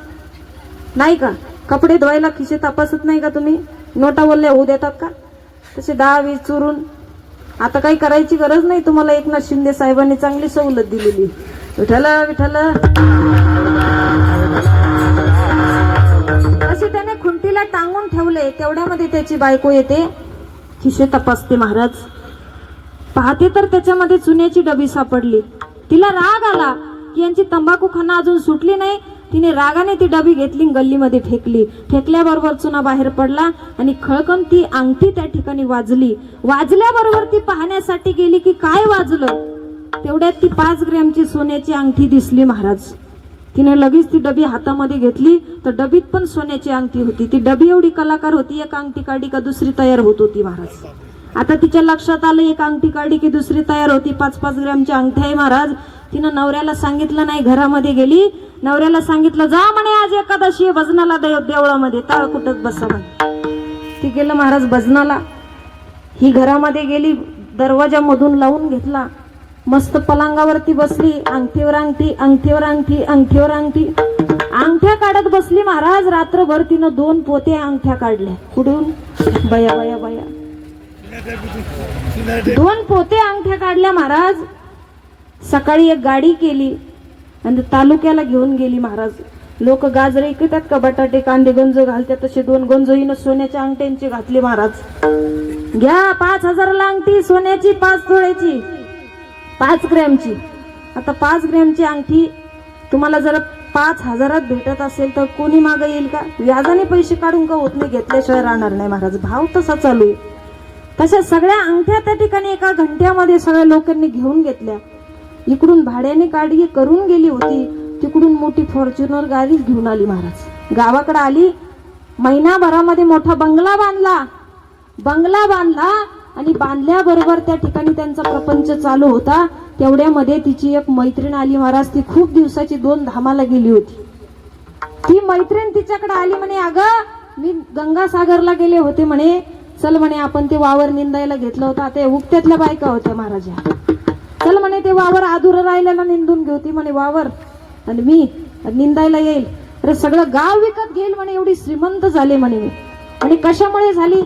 नाही का? कपडे धुवायला खिशे तपासत नाही का तुम्ही? नोटा बोलल्या होऊ देतात का? तसे 10-20 चुरून. आता काही करायची गरज नाही तुम्हाला. एकनाथ शिंदे साहेबांनी चांगली सवलत दिलेली. विठ्ठल विठ्ठल. असे त्याने खुंटीला टांगून ठेवले. तेवढ्यामध्ये त्याची बायको येते, खिशे तपासते महाराज. पाहते तर त्याच्यामध्ये चुन्याची डबी सापडली. तिला राग आला की यांची तंबाखू खाना अजून सुटली नाही. तिने रागाने ती डबी घेतली, गल्लीमध्ये फेकली. फेकल्याबरोबर चुना बाहेर पडला आणि खळकन ती अंगठी त्या ठिकाणी वाजली. वाजल्याबरोबर ती पाहण्यासाठी गेली की काय वाजलं. तेवढ्यात ती 5 ग्रॅमची सोन्याची अंगठी दिसली महाराज. तिने लगेच ती डबी हातामध्ये घेतली, तर डबीत पण सोन्याची अंगठी होती. ती डबी एवढी कलाकार होती, एक अंगठी काढली का दुसरी तयार होत होती महाराज. आता तिच्या लक्षात आलं, एक अंगठी काढली की दुसरी तयार होती. 5-5 ग्रॅमची अंगठी आहे महाराज. तिनं नवऱ्याला सांगितलं नाही, घरामध्ये गेली, नवऱ्याला सांगितलं, जा म्हणे आज एकादशी भजनाला देवळामध्ये, तळ कुठत बसा म्हणे. ती गेलं महाराज भजनाला. ही घरामध्ये गेली, दरवाजामधून लावून घेतला, मस्त पलंगावरती बसली, अंगठीवर अंगठी, अंगठीवर अंगठी, अंगठीवर अंगठी, अंगठ्या काढत बसली महाराज. रात्रभर तिनं 2 पोते अंगठ्या काढल्या. कुठून? बया बया बया. 2 पोते अंगठ्या काढल्या महाराज. सकाळी एक गाडी केली आणि तालुक्याला घेऊन गेली महाराज. लोक गाजरे इकतात का बटाटे कांदे गंज घालतात तसे 2 गंज हिनं सोन्याच्या अंगठ्यांची घातली महाराज. घ्या 5,000ला अंगठी सोन्याची 5 तोळ्याची 5 ग्रॅमची. आता 5 ग्रॅमची अंगठी तुम्हाला जर 5,000त भेटत असेल तर कोणी मागं येईल का? व्याजाने पैसे काढून का होत नाही, घेतल्याशिवाय राहणार नाही महाराज. भाव तसा चालू आहे. तशा सगळ्या अंगठ्या त्या ठिकाणी एका घंट्यामध्ये सगळ्या लोकांनी घेऊन घेतल्या. इकडून भाड्याने काढी करून गेली होती, तिकडून मोठी फॉर्च्युनर गाडी घेऊन आली महाराज. गावाकडे आली, महिनाभरामध्ये मोठा बंगला बांधला आणि बांधल्याबरोबर त्या ठिकाणी त्यांचा प्रपंच चालू होता. तेवढ्यामध्ये तिची एक मैत्रीण आली महाराज. ती खूप दिवसाची 2 धामाला गेली होती. ती मैत्रीण तिच्याकडे आली, म्हणे अगं मी गंगासागरला गेले होते म्हणे, चल म्हणे आपण ते वावर निंदायला घेतलं होतं. आता उक्त्यातल्या बायका होत्या महाराजा. चल म्हणे ते वावर अधुरं राहिलेला निंदून घेऊ. ती म्हणे वावर आणि मी निंदायला येईल. अरे सगळं गाव विकत घेईल म्हणे, एवढी श्रीमंत झाले म्हणे मी. आणि कशामुळे झाली?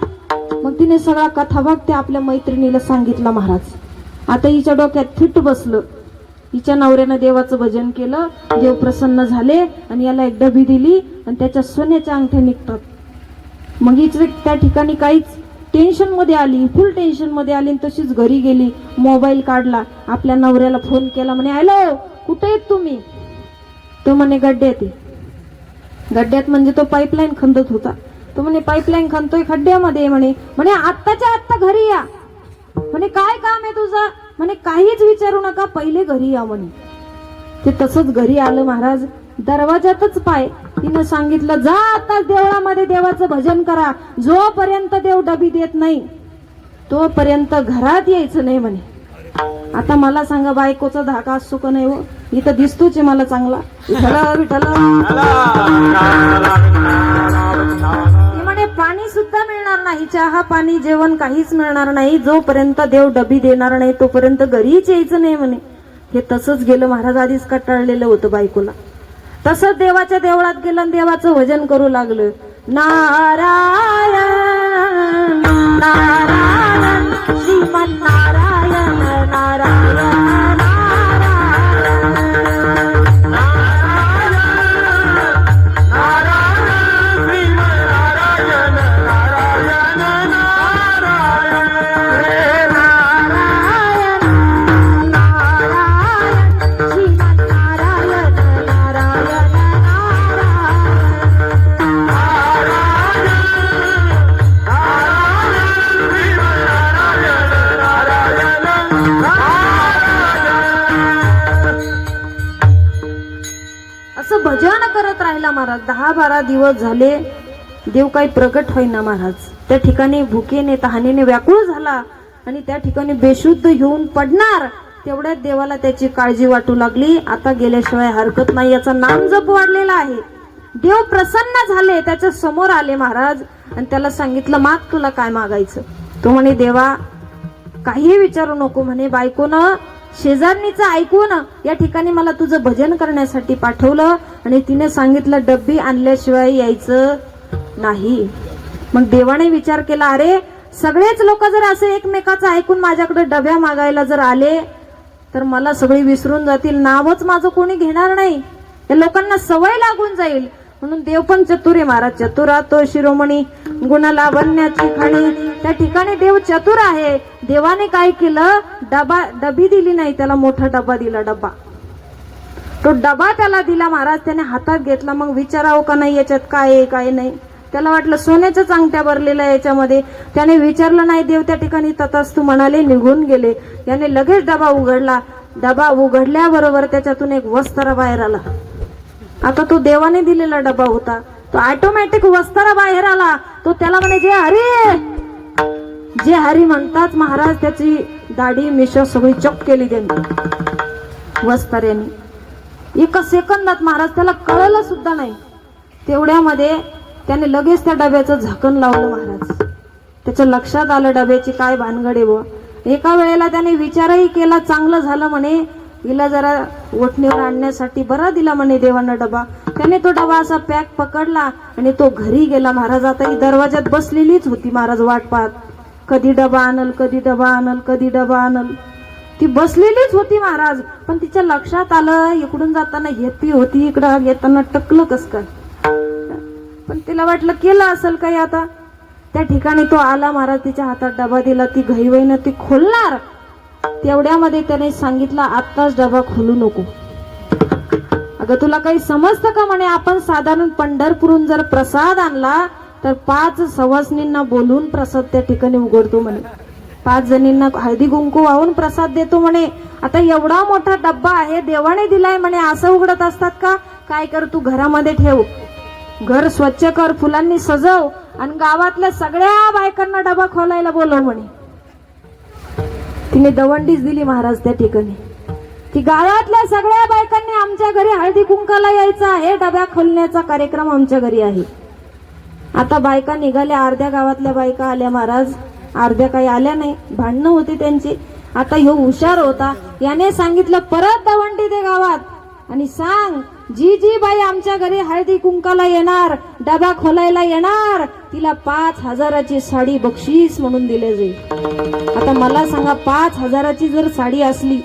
मग तिने सगळा कथाभाग त्या आपल्या मैत्रिणीला सांगितला महाराज. आता हिच्या डोक्यात फिट बसलं. हिच्या नवऱ्यानं देवाचं भजन केलं, देव प्रसन्न झाले आणि याला एक डबी दिली आणि त्याच्या सोन्याच्या अंगठ्या निघतात. मग हिच त्या ठिकाणी काहीच टेन्शन मध्ये आली, फुल टेन्शन मध्ये आली आणि तशीच घरी गेली. मोबाईल काढला, आपल्या नवऱ्याला फोन केला, म्हणे हॅलो कुठे आहेत तुम्ही? तो म्हणे गड्ड्यात आहे. गड्ड्यात म्हणजे तो पाईपलाईन खंदत होता. तो म्हणे पाईपलाईन खणतोय खड्ड्यामध्ये. म्हणे आत्ताच्या आत्ता घरी या. म्हणे काय काम आहे तुझं? म्हणे काहीच विचारू नका, पहिले घरी या म्हणे. ते तसंच घरी आलं महाराज. दरवाजातच पाय. तिनं सांगितलं जा आता देवळामध्ये देवाचं भजन करा, जोपर्यंत देव डबी देत नाही तोपर्यंत घरात यायचं नाही म्हणे. आता मला सांगा बायकोचा धाका असतो का नाही? हो इथं दिसतोच आहे मला चांगला. विठ्ठला म्हणे पाणी सुद्धा मिळणार नाही, चहा पाणी जेवण काहीच मिळणार नाही, जोपर्यंत देव डबी देणार नाही तोपर्यंत घरीच यायचं नाही म्हणे. हे तसंच गेलं महाराज. आधीच कटाळलेलं होतं बायकोला. तसंच देवाच्या देवळात गेलं आणि देवाचं भजन करू लागलं. नारायण नारायण श्रीमन नारायण नारायण भजन करत राहिला महाराज. 10-12 दिवस झाले, देव काही प्रकट होईना महाराज. त्या ठिकाणी भुकेने तहानेने व्याकुळ झाला आणि त्या ठिकाणी बेशुद्ध होऊन पडणार. तेवढ्यात देवाला त्याची काळजी वाटू लागली. आता गेल्याशिवाय हरकत नाही, याचा नाम जप वाढलेला आहे. देव प्रसन्न झाले, त्याच्या समोर आले महाराज आणि त्याला सांगितलं माग तुला काय मागायचं? तो म्हणे देवा काही विचारू नको म्हणे. बायकोनं शेजारणीचं ऐकून या ठिकाणी मला तुझं भजन करण्यासाठी पाठवलं आणि तिने सांगितलं डब्बी आणल्याशिवाय यायचं नाही. मग देवाने विचार केला, अरे सगळेच लोक जर असे एकमेकाचं ऐकून माझ्याकडे डब्या मागायला जर आले तर मला सगळी विसरून जातील, नावच माझं कोणी घेणार नाही, या लोकांना सवय लागून जाईल. म्हणून देव पण चतुर आहे महाराज. चतुरा तो शिरोमणी गुणाला बनण्याची खाणी. त्या ठिकाणी देव चतुर आहे. देवाने काय केलं, डबी दिली नाही त्याला, मोठा डबा दिला. तो डबा त्याला दिला महाराज. त्याने हातात घेतला. मग विचारावं का नाही याच्यात काय आहे काय नाही. त्याला वाटलं सोन्याच्याच अंगठ्या भरलेल्या याच्यामध्ये. त्याने विचारलं नाही. देव त्या ठिकाणी तथास्तु म्हणाले, निघून गेले. याने लगेच डबा उघडला. डबा उघडल्याबरोबर त्याच्यातून एक वस्तारा बाहेर आला. आता तो देवाने दिलेला डबा होता. तो ऑटोमॅटिक वस्तारा बाहेर आला. तो त्याला म्हणे जे हरी म्हणतात महाराज. त्याची दाढी मिशा सगळी चक केली त्यांनी वस्ताऱ्याने. एका सेकंदात महाराज, त्याला कळलं सुद्धा नाही. तेवढ्यामध्ये त्याने लगेच त्या डब्याचं झाकण लावलं महाराज. त्याच्या लक्षात आलं डब्याची काय भानगड आहे व. एका वेळेला त्याने विचारही केला, चांगलं झालं म्हणे हिला जरा वठणीवर आणण्यासाठी बरा दिला म्हणे देवानं डबा. त्याने तो डबा असा पॅक पकडला आणि तो घरी गेला महाराज. आता ही दरवाजात बसलेलीच होती महाराज वाट पाहत, कधी डबा आणल कधी डबा आणल कधी डबा आणल. ती बसलेलीच होती महाराज, पण तिच्या लक्षात आलं इकडून जाताना हेपी होती, इकडं येताना टकलं कस काय. पण तिला वाटलं केलं असेल काही आता. त्या ठिकाणी तो आला महाराज, तिच्या हातात डबा दिला, ती घाईवईनं ती खोलणार. तेवढ्यामध्ये त्याने सांगितलं आत्ताच डबा खोलू नको. अगं तुला काही समजतं का म्हणे, आपण साधारण पंढरपूरहून जर प्रसाद आणला तर 5 सवासनींना बोलून प्रसाद त्या ठिकाणी उघडतो म्हणे, 5 जणींना हळदी कुंकू वाहून प्रसाद देतो म्हणे. आता एवढा मोठा डब्बा आहे, देवाने दिलाय म्हणे, असं उघडत असतात का. काय कर, तू घरामध्ये ठेव, घर स्वच्छ कर, फुलांनी सजव आणि गावातल्या सगळ्या बायकांना डबा खोलायला बोलव म्हणे. तिने दवंडीच दिली महाराज त्या ठिकाणी, की गावातल्या सगळ्या बायकांनी आमच्या घरी हळदी कुंकाला यायचं आहे, डब्या खोलण्याचा कार्यक्रम आमच्या घरी आहे. आता बायका निघाल्या, अर्ध्या गावातल्या बायका आल्या महाराज, अर्ध्या काही आल्या नाही, भांडणं होती त्यांची. आता ह्यो हुशार होता, याने सांगितलं परत दवंडी दे गावात आणि सांग जी जी बाई आमच्या घरी हळदी कुंकाला येणार, डबा खोलायला येणार, तिला 5,000ची साडी बक्षीस म्हणून दिले जाईल. आता मला सांगा, 5,000ची जर साडी असली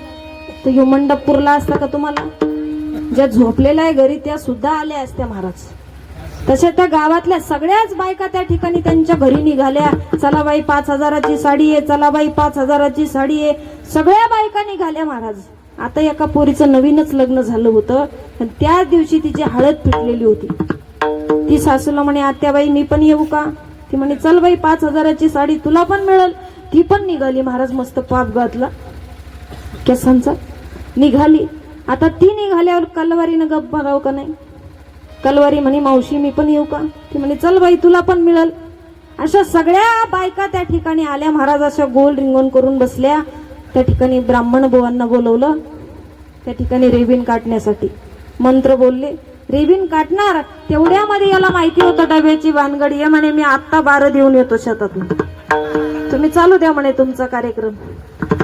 तर ह्यो मंडप पुरला असता का तुम्हाला. ज्या झोपलेल्या आहे घरी त्या सुद्धा आल्या असत्या महाराज. तशा त्या गावातल्या सगळ्याच बायका त्या ठिकाणी त्यांच्या घरी निघाल्या. चला बाई 5,000ची साडी आहे, चला बाई 5,000ची साडी आहे. सगळ्या बायका निघाल्या महाराज. आता एका पोरीचं नवीनच लग्न झालं होतं आणि त्याच दिवशी तिची हळद पिटलेली होती. ती सासूला म्हणे, आत्याबाई मी पण येऊ का. ती म्हणे चल बाई 5,000ची साडी तुला पण मिळेल. ती पण निघाली महाराज, मस्त पाप घातला केसांचा, निघाली. आता ती निघाल्यावर कलवारीनं गप्प मारावं का नाही. कलवारी म्हणे मावशी मी पण येऊ का. ती म्हणे चल बाई तुला पण मिळेल. अशा सगळ्या बायका त्या ठिकाणी आल्या महाराज, अशा गोल रिंगण करून बसल्या. त्या ठिकाणी ब्राह्मण बुवांना बोलवलं, त्या ठिकाणी रेबीन काढण्यासाठी मंत्र बोलले. रेबीन काढणार तेवढ्यामध्ये याला माहिती होतं डब्याची भानगड. ये म्हणे मी आत्ता 12 देऊन येतो शेतातून, तुम्ही चालू द्या म्हणे तुमचा कार्यक्रम.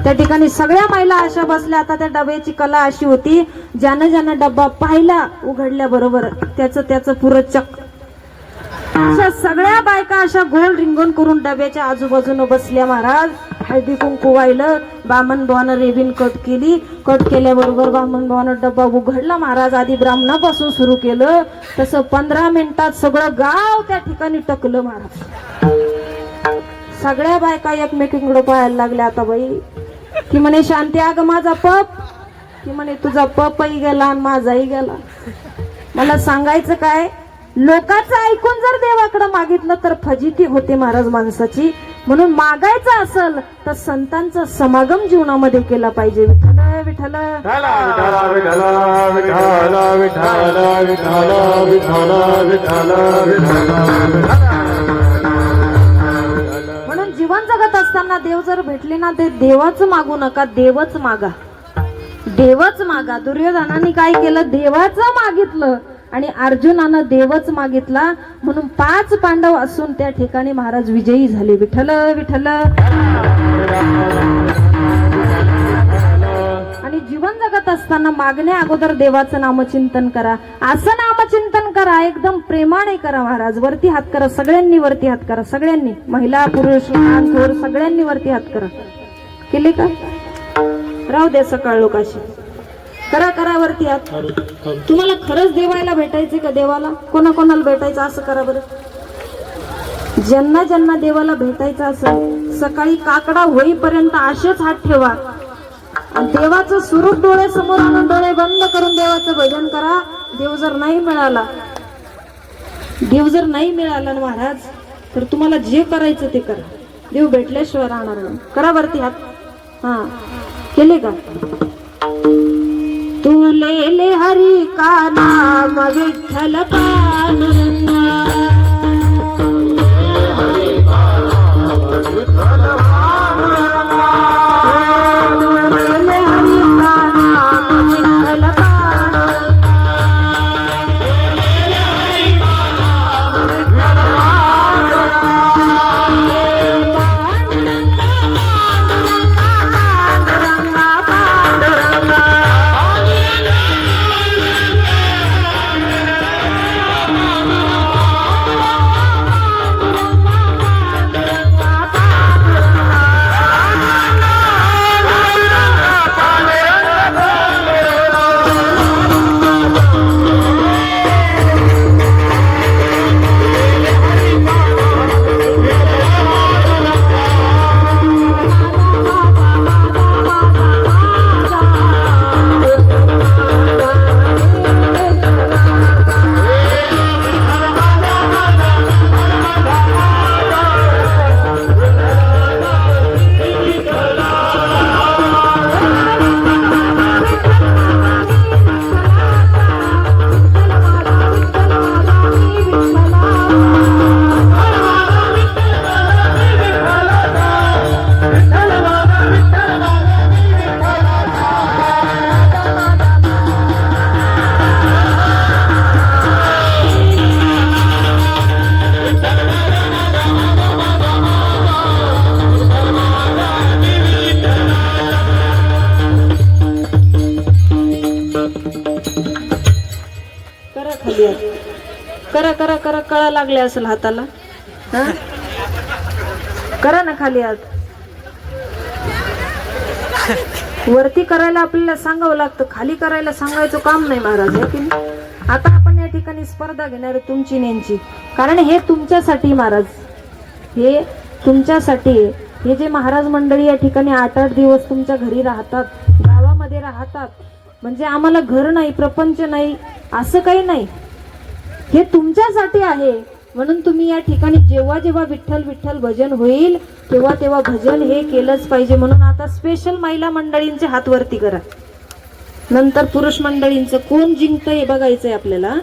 त्या ठिकाणी सगळ्या महिला अशा बसल्या. आता त्या डब्याची कला अशी होती, ज्यानं ज्यानं डब्बा पाहिला उघडल्या बरोबर त्याचं पुरं चक. अशा सगळ्या बायका अशा गोल रिंगण करून डब्याच्या आजूबाजूनं बसल्या महाराज. हळदी कुंकू वाहिलं, बामण बुवानं रेबीन कट केली. कट केल्याबरोबर बामण बुवानं डब्बा उघडला महाराज. आधी ब्राह्मणापासून सुरू केलं, तसं 15 मिनिटात सगळं गाव त्या ठिकाणी टकलं महाराज. सगळ्या बायका एकमेकींकडे पाहायला लागल्या. आता बाई ती म्हणे शांती अगं माझा पप. ती म्हणे तुझा पपही गेला आणि माझाही गेला. मला सांगायचं काय, लोकांचं ऐकून जर देवाकडे मागितलं तर फजिती होते महाराज माणसाची. म्हणून मागायचं असेल तर संतांचा समागम जीवनामध्ये केला पाहिजे. विठ्ठल विठ्ठल म्हणून जीवन जगत असताना देव जर भेटले ना, ते देवाचं मागू नका, देवच मागा, देवच मागा. दुर्योधनाने काय केलं, देवाचं मागितलं आणि अर्जुनानं देवच मागितला. म्हणून 5 पांडव असून त्या ठिकाणी महाराज विजयी झाले. विठ्ठल विठ्ठल. आणि जीवन जगत असताना मागण्या अगोदर देवाचं नामचिंतन करा. असं नामचिंतन करा, एकदम प्रेमाने करा महाराज. वरती हात करा, सगळ्यांनी वरती हात करा, सगळ्यांनी, महिला पुरुष लहान थोर सगळ्यांनी वरती हात करा. केले का, राहू दे सकाळ लोकाशी. करा करा वरती हात. तुम्हाला खरंच देवायला भेटायचे का, देवाला कोणाकोणाला भेटायचं असं करा बरं. ज्यांना ज्यांना देवाला भेटायचं असेल सकाळी काकडा होईपर्यंत असेच हात ठेवा आणि देवाचं स्वरूप डोळ्यासमोर आणून डोळे बंद करून देवाचं भजन करा. देव जर नाही मिळाला, देव जर नाही मिळाला ना महाराज, तर तुम्हाला जे करायचं ते करा. देव भेटल्याशिवाय राहणार नाही. करा वरती हात. हा केले का. तू ले ले हरी का नाम विठ्ठल पांडुरंगा. करा करा करा, कळा लागले असेल हाताला. हा? करा ना खाली हात. वरती करायला आपल्याला सांगावं लागतं, खाली करायला सांगायचं काम नाही महाराज, आहे की नाही? आता आपण या ठिकाणी स्पर्धा घेणार आहे तुमची नेंची, कारण हे तुमच्यासाठी महाराज, हे तुमच्यासाठी आहे. हे जे महाराज मंडळी या ठिकाणी 8-8 दिवस तुमच्या घरी राहतात, गावामध्ये राहतात, म्हणजे आम्हाला घर नाही, प्रपंच नाही, असं काही नाही, हे तुमच्यासाठी आहे. म्हणून तुम्ही या ठिकाणी जेव्हा जेव्हा विठ्ठल विठ्ठल भजन होईल तेव्हा तेव्हा भजन हे केलंच पाहिजे. म्हणून आता स्पेशल महिला मंडळींचे हात वरती करा, नंतर पुरुष मंडळींचं कोण जिंकतं हे बघायचंय आपल्याला.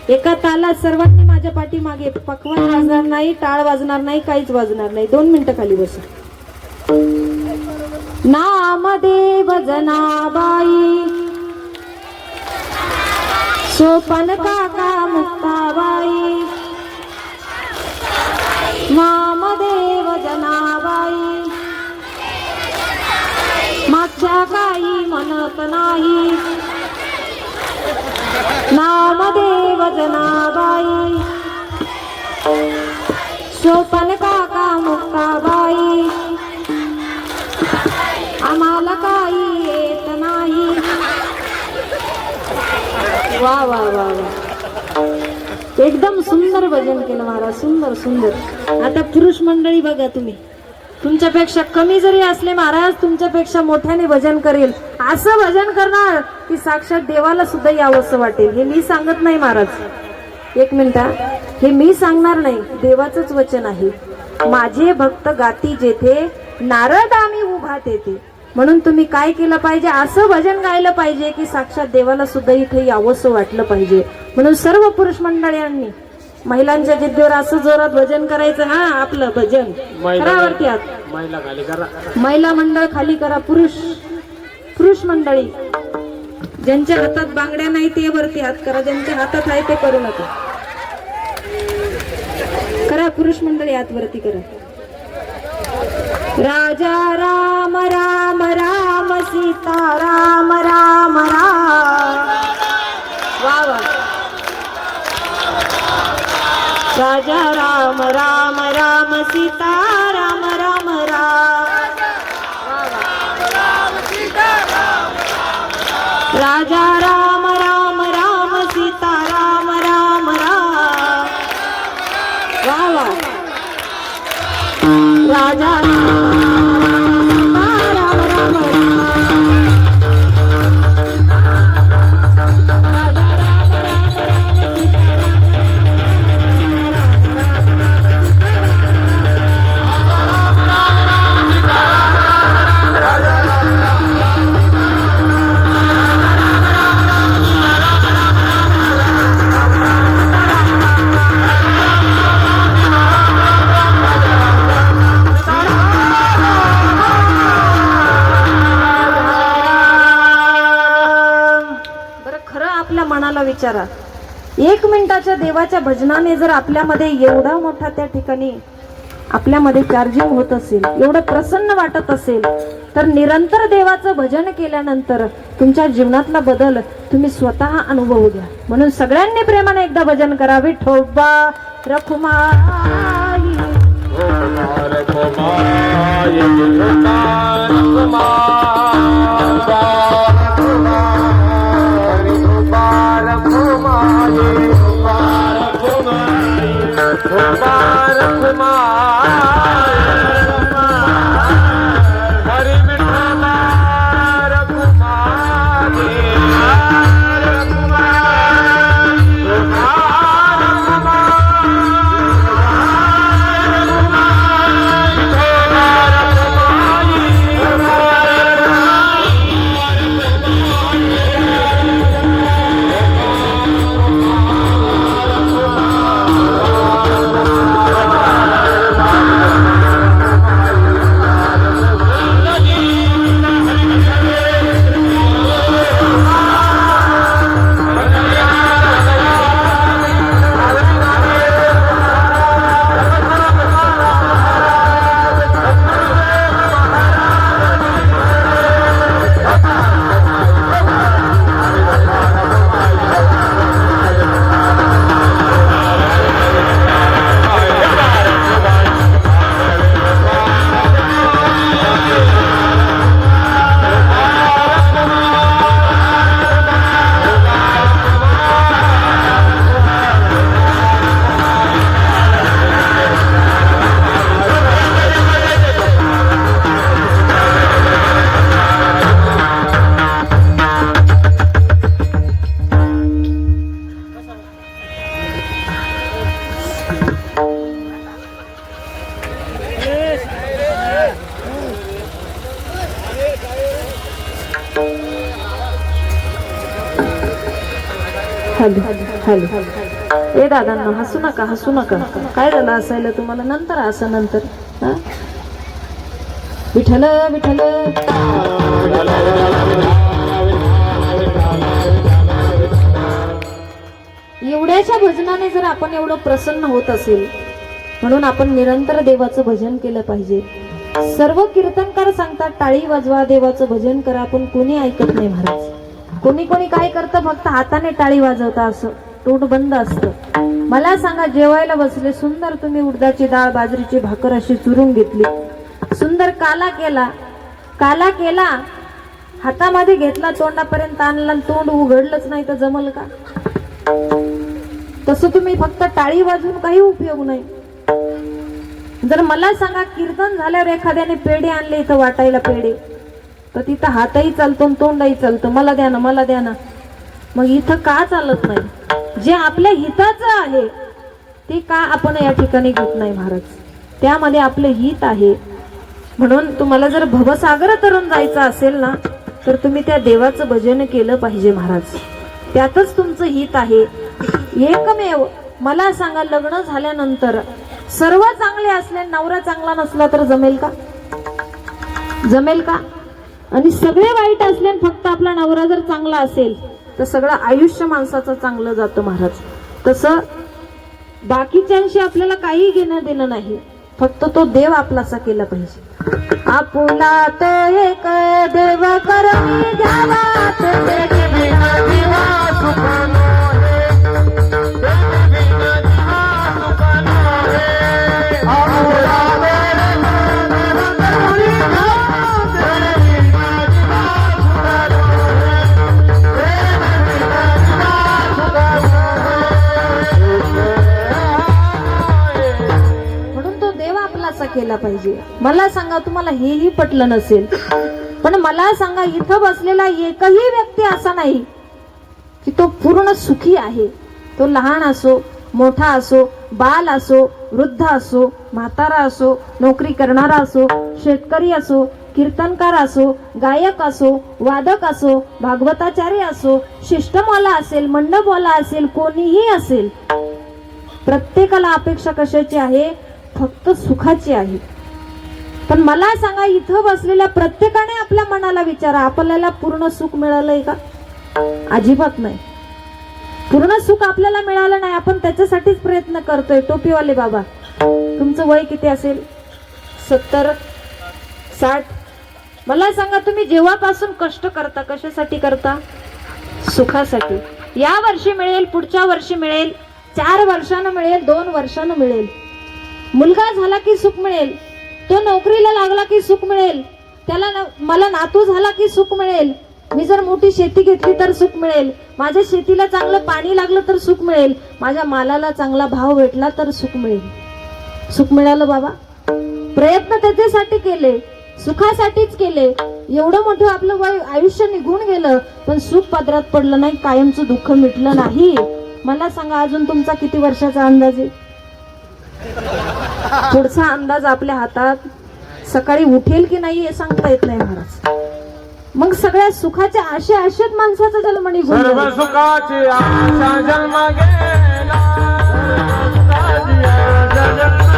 एका तालात सर्वांनी माझ्या पाठीमागे, पकवान वाजणार नाही, टाळ वाजणार नाही, काहीच वाजणार नाही. 2 मिनिटं खाली बसा. नामदेव जनाबाई, सोपन काका मुक्ताबाई, नामदेव जनाबाई, मागच्या काही म्हणत नाही, नामदेव जनाबाई, सोपन काका मुक्ताबाई, आम्हाला काही येत नाही. वा वा वा वा, एकदम सुंदर भजन केलं महाराज, सुंदर सुंदर. आता पुरुष मंडळी बघा, तुम्ही तुमच्यापेक्षा कमी जरी असले महाराज, तुमच्यापेक्षा मोठ्याने भजन करेल, असं भजन करणार की साक्षात देवाला सुद्धा यावंसं वाटेल. हे मी सांगत नाही महाराज, 1 मिनिट, हे मी सांगणार नाही, देवाचंच वचन आहे. माझे भक्त गाती जेथे, नारद आम्ही उभा तेथे. म्हणून तुम्ही काय केलं पाहिजे, असं भजन गायलं पाहिजे की साक्षात देवाला सुद्धा इथे यावंसं वाटलं पाहिजे. म्हणून सर्व पुरुष मंडळींनी महिलांच्या जिद्दीवर असं जोरात भजन करायचं. हा, आपलं भजन करावरती हात, महिला खाली करा, महिला मंडळ खाली करा. पुरुष मंडळी ज्यांच्या हातात बांगड्या नाही ते वरती हात करा, ज्यांच्या हातात आहे ते करू नका. करा पुरुष मंडळी, हात वरती करा. राजा राम राम राम, सीता राम राम राम. वा वा. राजा राम राम राम, सीता राम राम राम. राजा राम राम राम, सीता राम राम राम. वा वा. राजा मनाला विचारा, 1 मिनिटाच्या देवाच्या भजनाने जर आपल्यामध्ये एवढा मोठा त्या ठिकाणी आपल्यामध्ये चार्जिंग होत असेल, एवढं प्रसन्न वाटत असेल, तर निरंतर देवाचं भजन केल्यानंतर तुमच्या जीवनातला बदल तुम्ही स्वतः अनुभवू घ्या. म्हणून सगळ्यांनी प्रेमाने एकदा भजन करा. Vithoba Rakhumai, hello hello. ए दादांना हसू नका हसू नका. काय झालं असायला तुम्हाला? नंतर असं नंतर. हा? विठ्ठल विठ्ठल. एवढ्याच्या भजनाने जर आपण एवढं प्रसन्न होत असेल, म्हणून आपण निरंतर देवाचं भजन केलं पाहिजे. सर्व कीर्तनकार सांगतात टाळी वाजवा, देवाचं भजन करा, पण कोणी ऐकत नाही महाराज. कोणी कोणी काय करतं, फक्त हाताने टाळी वाजवता, असं तोंड बंद असतं. मला सांगा, जेवायला बसले, सुंदर तुम्ही उडदाची डाळ बाजरीची भाकर अशी चुरून घेतली, सुंदर काला केला, काला केला, हातामध्ये घेतला, तोंडापर्यंत आणला, तोंड उघडलंच नाही तर जमल का? तसं तुम्ही फक्त टाळी वाजवून काही उपयोग नाही. जर मला सांगा, कीर्तन झाल्यावर एखाद्याने पेढे आणले इथं वाटायला, पेढे, तर तिथं हातही चालतो तोंडही चालतं, मला द्या ना मला द्या ना. मग इथं का चालत नाही? जे आपल्या हिताचं आहे ते का आपण या ठिकाणी घेत नाही महाराज? त्यामध्ये आपलं हित आहे. म्हणून तुम्हाला जर भवसागर तरुण जायचं असेल ना, तर तुम्ही त्या देवाचं भजन केलं पाहिजे महाराज. त्यातच तुमचं हित आहे. एकमेव मला सांगा, लग्न झाल्यानंतर सर्व चांगले असले, नवरा चांगला नसला तर जमेल का? जमेल का? आणि सगळे वाईट असले, फक्त आपला नवरा जर चांगला असेल तर सगळं आयुष्य माणसाचं चांगलं जातं महाराज. तसं बाकीच्यांशी आपल्याला काही घेणं देणं नाही, फक्त तो देव आपलासा केला पाहिजे. आपुला तो एक देव करून घ्यावा, केला पाहिजे. मला सांगा, तुम्हाला हेही पटलं नसेल, पण मला सांगा, इथं बसलेला एकही व्यक्ती असा नाही की तो पूर्ण सुखी आहे. तो लहान असो, मोठा असो, बाल असो, वृद्ध असो, म्हातारा असो, नोकरी करणारा असो, शेतकरी असो, कीर्तनकार असो, गायक असो, वादक असो, भागवताचार्य असो, शिष्टमवाला असेल, मंडपवाला असेल, कोणीही असेल, प्रत्येकाला अपेक्षा कशाची आहे? फक्त सुखाची आहे. पण मला सांगा, इथं बसलेल्या प्रत्येकाने आपल्या मनाला विचारा, आपल्याला पूर्ण सुख मिळालंय का? अजिबात नाही. पूर्ण सुख आपल्याला मिळालं नाही. आपण त्याच्यासाठीच प्रयत्न करतोय. टोपीवाले बाबा, तुमचं वय किती असेल? 70, 60? मला सांगा, तुम्ही जेव्हापासून कष्ट करता, कशासाठी करता? सुखासाठी. या वर्षी मिळेल, पुढच्या वर्षी मिळेल, 4 वर्षानं मिळेल, 2 वर्षानं मिळेल. मुलगा झाला की सुख मिळेल, तो नोकरीला लागला की सुख मिळेल, त्याला मला नातू झाला की सुख मिळेल, मी जर मोठी शेती घेतली तर सुख मिळेल, माझ्या शेतीला चांगलं पाणी लागलं तर सुख मिळेल, माझ्या मालाला चांगला भाव भेटला तर सुख मिळेल. सुख मिळालं बाबा? प्रयत्न त्याच्यासाठी केले, सुखासाठीच केले. एवढं मोठं आपलं वय आयुष्य निघून गेलं, पण सुख पदरात पडलं नाही, कायमचं दुःख मिटलं नाही. मला सांगा, अजून तुमचा किती वर्षाचा अंदाज आहे? पुढचा अंदाज आपल्या हातात. सकाळी उठेल की नाही हे सांगता येत नाही महाराज. मग सगळ्या सुखाच्या आशेत माणसाचा जन्म निघून सर्व सुखाची आशा जन्म गेला, सुखाची आशा जन्म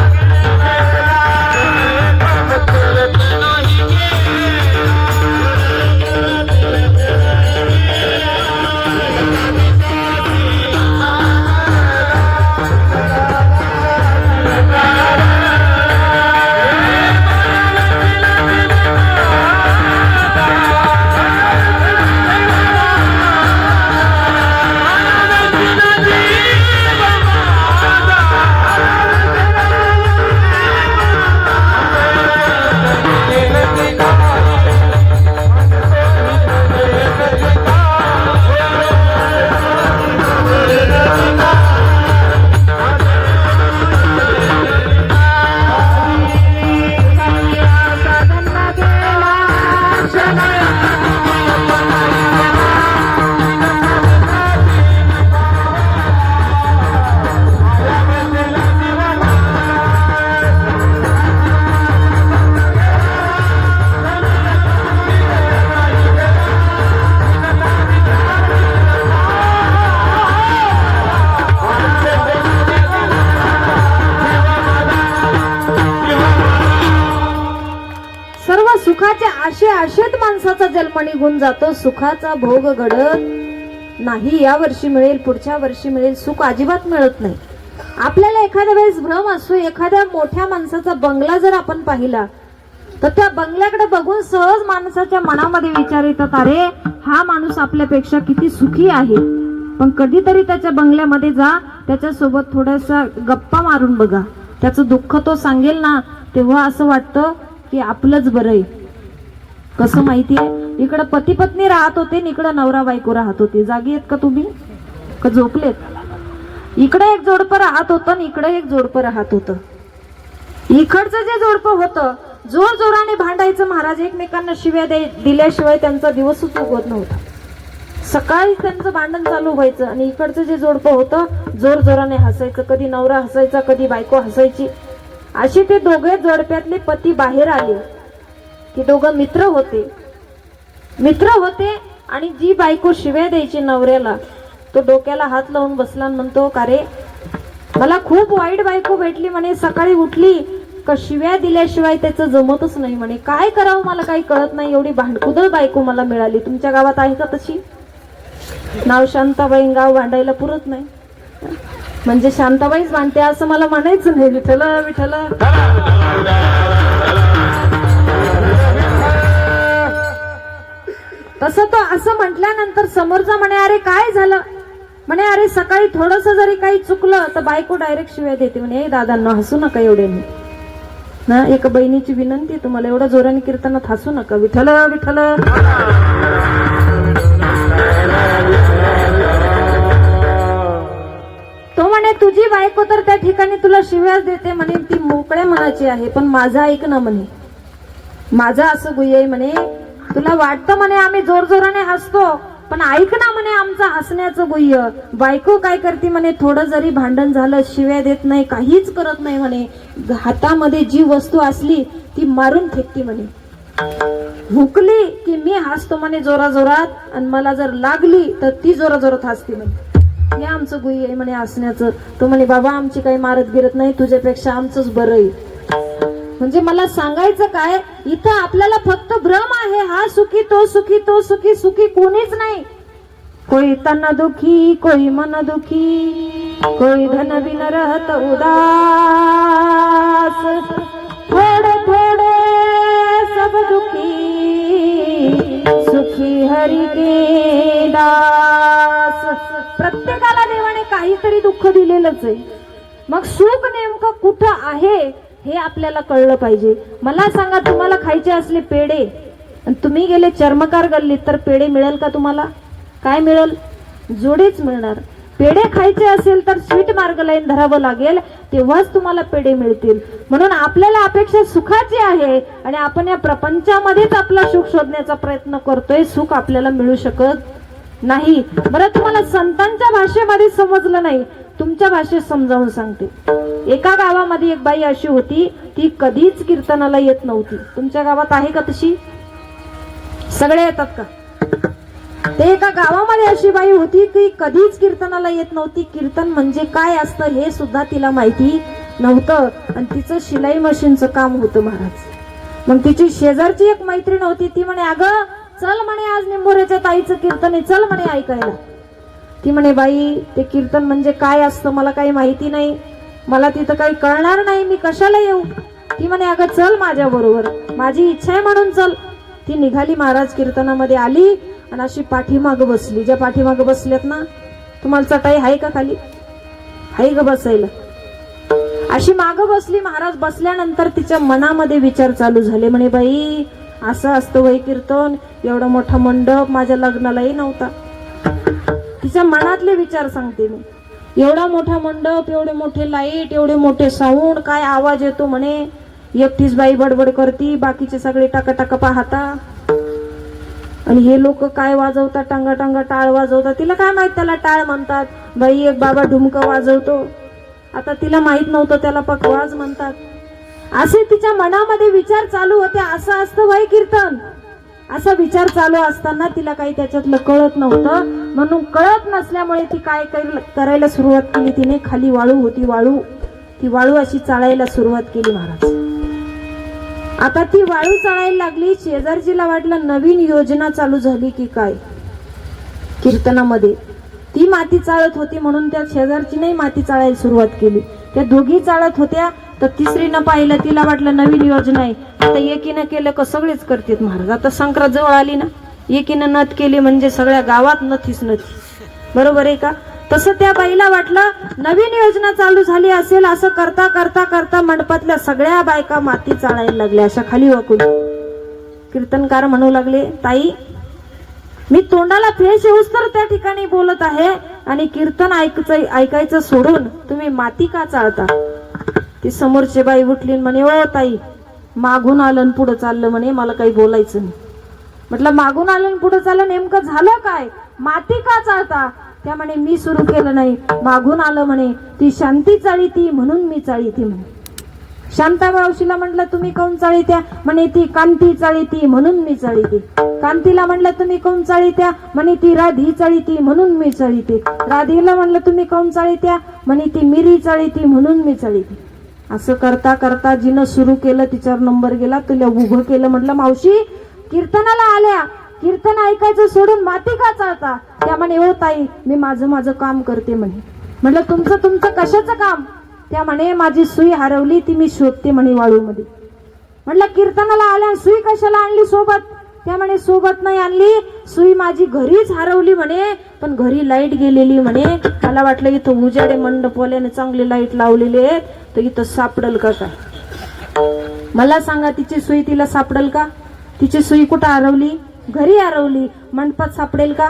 जन्म निघून जातो, सुखाचा भोग घडत नाही. या वर्षी मिळेल, पुढच्या वर्षी मिळेल, सुख अजिबात मिळत नाही. आपल्याला एखाद्या वेळेस भ्रम असतो, एखाद्या मोठ्या माणसाचा बंगला जर आपण पाहिला तर त्या बंगल्याकडे बघून सहज माणसाच्या मनामध्ये विचार येतात, अरे हा माणूस आपल्यापेक्षा किती सुखी आहे. पण कधीतरी त्याच्या बंगल्यामध्ये जा, त्याच्यासोबत थोडासा गप्पा मारून बघा, त्याचं दुःख तो सांगेल ना, तेव्हा असं वाटतं की आपलंच बरं आहे. कसं माहितीये, इकडं पती पत्नी राहत होते, इकडं नवरा बायको राहत होते. जागी आहेत का तुम्ही, का झोपलेत? इकडे एक जोडपं राहत होतं आणि इकडे एक जोडपं राहत होतं. इकडचं जे जोडपं होतं, जोर जोराने भांडायचं महाराज, एकमेकांना शिव्या दिल्याशिवाय त्यांचा दिवसच उगवत नव्हता. सकाळी त्यांचं भांडण चालू व्हायचं. आणि इकडचं जे जोडपं होतं, जोर जोराने हसायचं. कधी नवरा हसायचा, कधी बायको हसायची. अशी ते दोघे जोडप्यातले पती बाहेर आले. ते दोघं मित्र होते आणि जी बायको शिव्या द्यायची नवऱ्याला, तो डोक्याला हात लावून बसला आणि म्हणतो, का रे मला खूप वाईट बायको भेटली म्हणे, सकाळी उठली का शिव्या दिल्याशिवाय त्याचं जमतच नाही म्हणे, काय करावं मला काही कळत नाही, एवढी भांडकुदळ बायको मला मिळाली. तुमच्या गावात आहे का तशी? नाव शांताबाई, गाव भांडायला पुरत नाही, म्हणजे शांताबाईच भांडते असं मला म्हणायचं नाही. विठ्ठल विठ्ठल. तसं तो असं म्हटल्यानंतर समोरचा म्हणे, अरे काय झालं म्हणे, अरे सकाळी थोडस जरी काही चुकलं तर बायको डायरेक्ट शिव्या देते म्हणे. दादांना हसू नका एवढे ना, एका बहिणीची विनंती, तुम्हाला एवढं जोराने कीर्तनात हसू नका. विठ्ठल विठ्ठल. तो म्हणे, तुझी बायको तर त्या ठिकाणी तुला शिव्याच देते म्हणे, ती मोकळ्या मनाची आहे, पण माझं ऐक ना म्हणे, माझं असं गुह्य आहे म्हणे, तुला वाटतं म्हणे आम्ही जोर जोराने हसतो, पण ऐक ना म्हणे आमचं हसण्याचं गुह्य. बायको काय करते म्हणे, थोडं जरी भांडण झालं शिव्या देत नाही, काहीच करत नाही म्हणे, हातामध्ये जी वस्तू असली ती मारून फेकते म्हणे. हुकली की मी हसतो म्हणे जोरा जोरात, आणि मला जर लागली तर ती जोरा जोरात हसते म्हणे. हे आमचं गुह्य आहे म्हणे हसण्याचं. तो म्हणे, बाबा आमची काही मारत गिरत नाही, तुझ्यापेक्षा आमचंच बरं आहे. म्हणजे मला सांगायचं काय, इथं आपल्याला फक्त भ्रम आहे, हा सुखी तो सुखी, तो सुखी, सुखी कोणीच नाही. कोई तन दुखी, कोई मन दुखी, कोई धन बिन रहत उदास, थोड़े थोड़े सब दुखी, सुखी हरि के दास. प्रत्येकाला देवाने काहीतरी दुःख दिलेलंच आहे. मग सुख नेमकं कुठं आहे हे आपल्याला कळलं पाहिजे. मला सांगा, तुम्हाला खायचे असले पेढे आणि तुम्ही गेले चर्मकार गल्लीत, तर पेढे मिळेल का तुम्हाला? काय मिळेल? जोडेच मिळणार. पेढे खायचे असेल तर स्वीट मार्ग लाईन धरावं लागेल, तेव्हाच तुम्हाला पेढे मिळतील. म्हणून आपल्याला अपेक्षा सुखाची आहे आणि आपण या प्रपंचामध्येच आपला सुख शोधण्याचा प्रयत्न करतोय. सुख आपल्याला मिळू शकत नाही. बरं, तुम्हाला संतांच्या भाषेमध्ये समजलं नाही, तुमच्या भाषेत समजावून सांगते. एका गावामध्ये एक बाई अशी होती, ती कधीच कीर्तनाला येत नव्हती. तुमच्या गावात आहे का तशी? सगळे येतात का? ते एका गावामध्ये अशी बाई होती की कधीच कीर्तनाला येत नव्हती. कीर्तन म्हणजे काय असतं हे सुद्धा तिला माहिती नव्हतं. आणि तिचं शिलाई मशीनचं काम होतं महाराज. मग तिची शेजारची एक मैत्रीण होती, ती म्हणे, अगं चल म्हणे आज निंबोऱ्याच्या ताईचं कीर्तन आहे, चल म्हणे ऐकायला. ती म्हणे, बाई ते कीर्तन म्हणजे काय असतं मला काही माहिती नाही, मला तिथं काही कळणार नाही, मी कशाला येऊ. ती म्हणे, अगं चल माझ्या बरोबर, माझी इच्छा आहे म्हणून चल. ती निघाली, महाराज कीर्तनामध्ये आली आणि अशी पाठीमाग बसली. ज्या पाठीमाग बसल्यात ना, तुम्हाला चटाई आहे का खाली? आहे ग बसायला? अशी माग बसली महाराज. बसल्यानंतर तिच्या मनामध्ये विचार चालू झाले. म्हणे, बाई असं असतं वय कीर्तन, एवढा मोठा मंडप माझ्या लग्नालाही नव्हता. तिच्या मनातले विचार सांगते मी. एवढा मोठा मंडप, एवढे मोठे लाईट, एवढे मोठे साऊंड, काय आवाज येतो म्हणे. एकटीच बाई बडबड करती, बाकीचे सगळे टाका टाका पाहता. आणि हे लोक काय वाजवतात, टांगा टांगा टाळ वाजवतात. तिला काय माहित त्याला टाळ म्हणतात. बाई एक बाबा ढुमकं वाजवतो, आता तिला माहित नव्हतं त्याला पकवाज म्हणतात. असे तिच्या मनामध्ये विचार चालू होते. असं असतं बाई कीर्तन. असा विचार चालू असताना तिला काही त्याच्यातलं कळत नव्हतं. म्हणून कळत नसल्यामुळे ती काय करायला सुरुवात केली, तिने खाली वाळू होती, वाळू, ती वाळू अशी चाळायला सुरुवात केली महाराज. आता ती वाळू चाळायला लागली. शेजारचीला वाटलं नवीन योजना चालू झाली की काय. कीर्तनामध्ये ती माती चाळत होती म्हणून त्या शेजारचीने माती चाळायला सुरुवात केली. त्या दोघी चाळत होत्या तर तिसरीनं पाहिलं, तिला वाटलं नवीन योजना आहे. आता एकीनं केलं का सगळेच करतात महाराज. आता संक्रांत जवळ आली ना, एकीनं नथ केली म्हणजे सगळ्या गावात नथीच नथी. बरोबर आहे का. तसं त्या बाईला वाटलं नवीन योजना चालू झाली असेल. असं करता करता करता मंडपातल्या सगळ्या बायका माती चाळायला लागल्या अशा खाली वाकून. कीर्तनकार म्हणू लागले, ताई मी तोंडाला फेस येऊस तर त्या ठिकाणी बोलत आहे आणि कीर्तन ऐकायचं सोडून तुम्ही माती का चालता. ती समोरची बाई उठली म्हणे, ओ ताई मागून आलं आणि पुढं चाललं म्हणे, मला काही बोलायचं नाही. म्हटलं मागून आलं आणि पुढं चाललं नेमकं झालं काय, माती का चालता. त्या म्हणे मी सुरू केलं नाही, मागून आलं म्हणे, ती शांती चाळी ती म्हणून मी चाळी ती म्हणे. शांता मावशीला म्हटलं तुम्ही काऊन चाळी त्या, म्हणे ती कांती चाळी ती म्हणून मी चाळी ती. कांतीला म्हणलं तुम्ही काऊन चाळी त्या, म्हणे ती राधी चाळी ती म्हणून मी चाळी ती. राधीला म्हणलं तुम्ही काऊन चाळी त्या, म्हणे ती मिरी चाळी ती म्हणून मी चाळी ती. असं करता करता जिनं सुरू केलं तिच्यावर नंबर गेला. तुला उभं केलं. म्हटलं मावशी कीर्तनाला आल्या, कीर्तन ऐकायचं सोडून माती का चालता. त्या म्हणे हो ताई मी माझं काम करते म्हणे. म्हटलं तुमचं कशाचं काम. त्या म्हणे माझी सुई हरवली ती मी शोधते म्हणे वाळूमध्ये. म्हटलं कीर्तनाला आल्या सुई कशाला आणली सोबत. त्या म्हणे सोबत नाही आणली, सुई माझी घरीच हरवली म्हणे, पण घरी लाईट गेलेली म्हणे. मला वाटलं इथं उजाडे मंडपवाल्याने चांगले लाईट लावलेले आहेत तर इथं सापडल का काय. मला सांगा तिची सुई तिला सापडल का. तिची सुई कुठं हरवली, घरी हरवली, मंडपात सापडेल का.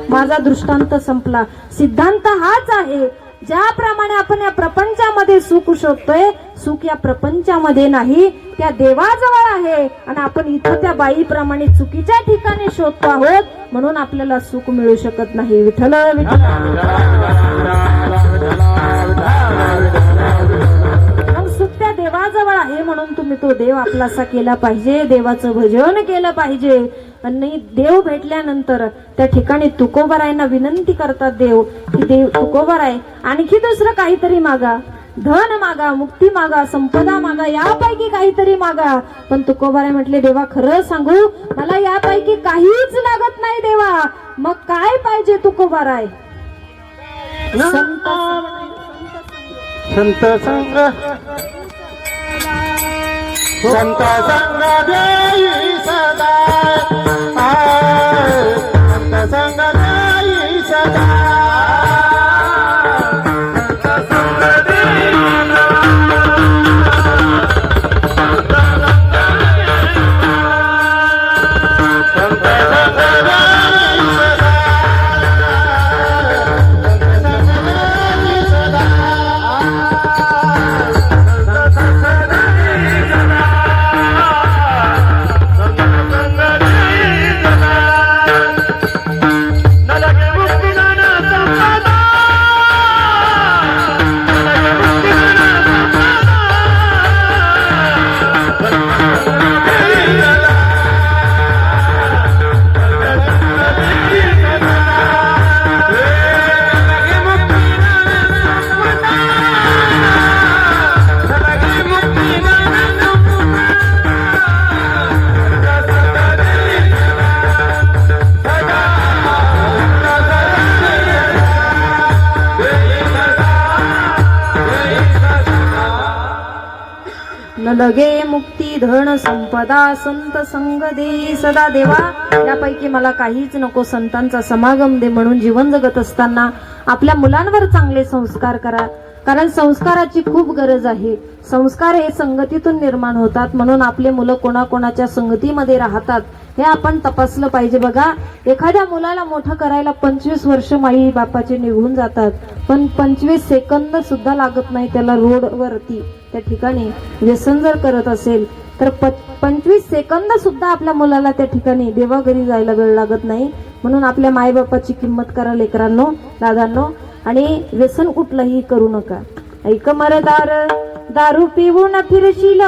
माझा दृष्टांत संपला. सिद्धांत हाच आहे, ज्याप्रमाणे आपण या प्रपंचामध्ये सुख शोधतोय, सुख या प्रपंचामध्ये नाही त्या देवाजवळ आहे. आणि आपण इथं त्या बाईप्रमाणे चुकीच्या ठिकाणी शोधतो आहोत म्हणून आपल्याला सुख मिळू शकत नाही. विठ्ठल सुख त्या देवाजवळ आहे म्हणून तुम्ही तो देव आपलासा केला पाहिजे, देवाचं भजन केलं पाहिजे. आणि देव भेटल्यानंतर त्या ठिकाणी तुकोबारायांना विनंती करतात देव की देव तुकोबाराय आणखी दुसरं काहीतरी मागा, धन मागा, मुक्ती मागा, संपदा मागा, यापैकी काहीतरी मागा. पण तुकोबाराय म्हटले देवा खरं सांगू मला यापैकी काहीच लागत नाही देवा. मग काय पाहिजे तुकोबाराय. संत संग संत संग देई सदा, संत संग देई सदा, संत संग देई न लगे मुक्ती धन संपदा संत संग दे सदा. देवा यापैकी मला काहीच नको, संतांचा समागम दे. म्हणून जीवन जगत असताना आपल्या मुलांवर चांगले संस्कार करा, कारण संस्काराची खूप गरज आहे. संस्कार हे संगतीतून निर्माण होतात. म्हणून आपले मुलं कोणाकोणाच्या संगतीमध्ये राहतात हे आपण तपासलं पाहिजे. बघा एखाद्या मुलाला मोठं करायला 25 वर्ष माई बापाचे निघून जातात, पण 25 सेकंद सुद्धा लागत नाही त्याला रोडवरती त्या ठिकाणी व्यसन जर करत असेल तर 25 सेकंद सुद्धा आपल्या मुलाला त्या ठिकाणी देवाघरी जायला वेळ लागत नाही. म्हणून आपल्या मायबापाची किंमत करा लेकरांनो, दादांनो. आणि व्यसन कुठलंही करू नका. ऐक मरदार दारू पिऊन फिरशील,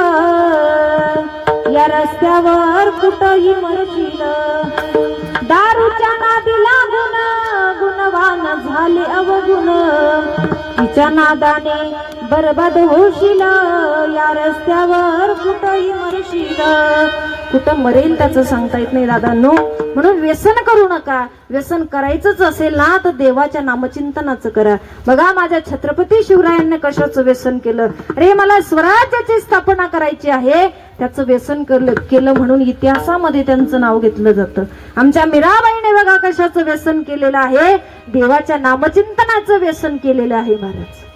या रस्त्यावर कुठंही मरशील. दारूच्या नादी लागून गुणवान झाले अवगुण, तिच्या नादाने बरबाद होशील. या रस्त्यावर कुठं ही मरशील. कुठं मरेल त्याचं सांगता येत नाही दादांनो. म्हणून व्यसन करू नका. व्यसन करायचंच असेल ना तर देवाच्या नामचिंतनाचं करा. बघा माझ्या छत्रपती शिवरायांनी कशाचं व्यसन केलं. अरे मला स्वराज्याची स्थापना करायची आहे, त्याचं व्यसन केलं म्हणून इतिहासामध्ये त्यांचं नाव घेतलं जातं. आमच्या मीराबाईने बघा कशाचं व्यसन केलेलं आहे, देवाच्या नामचिंतनाचं व्यसन केलेलं आहे महाराज.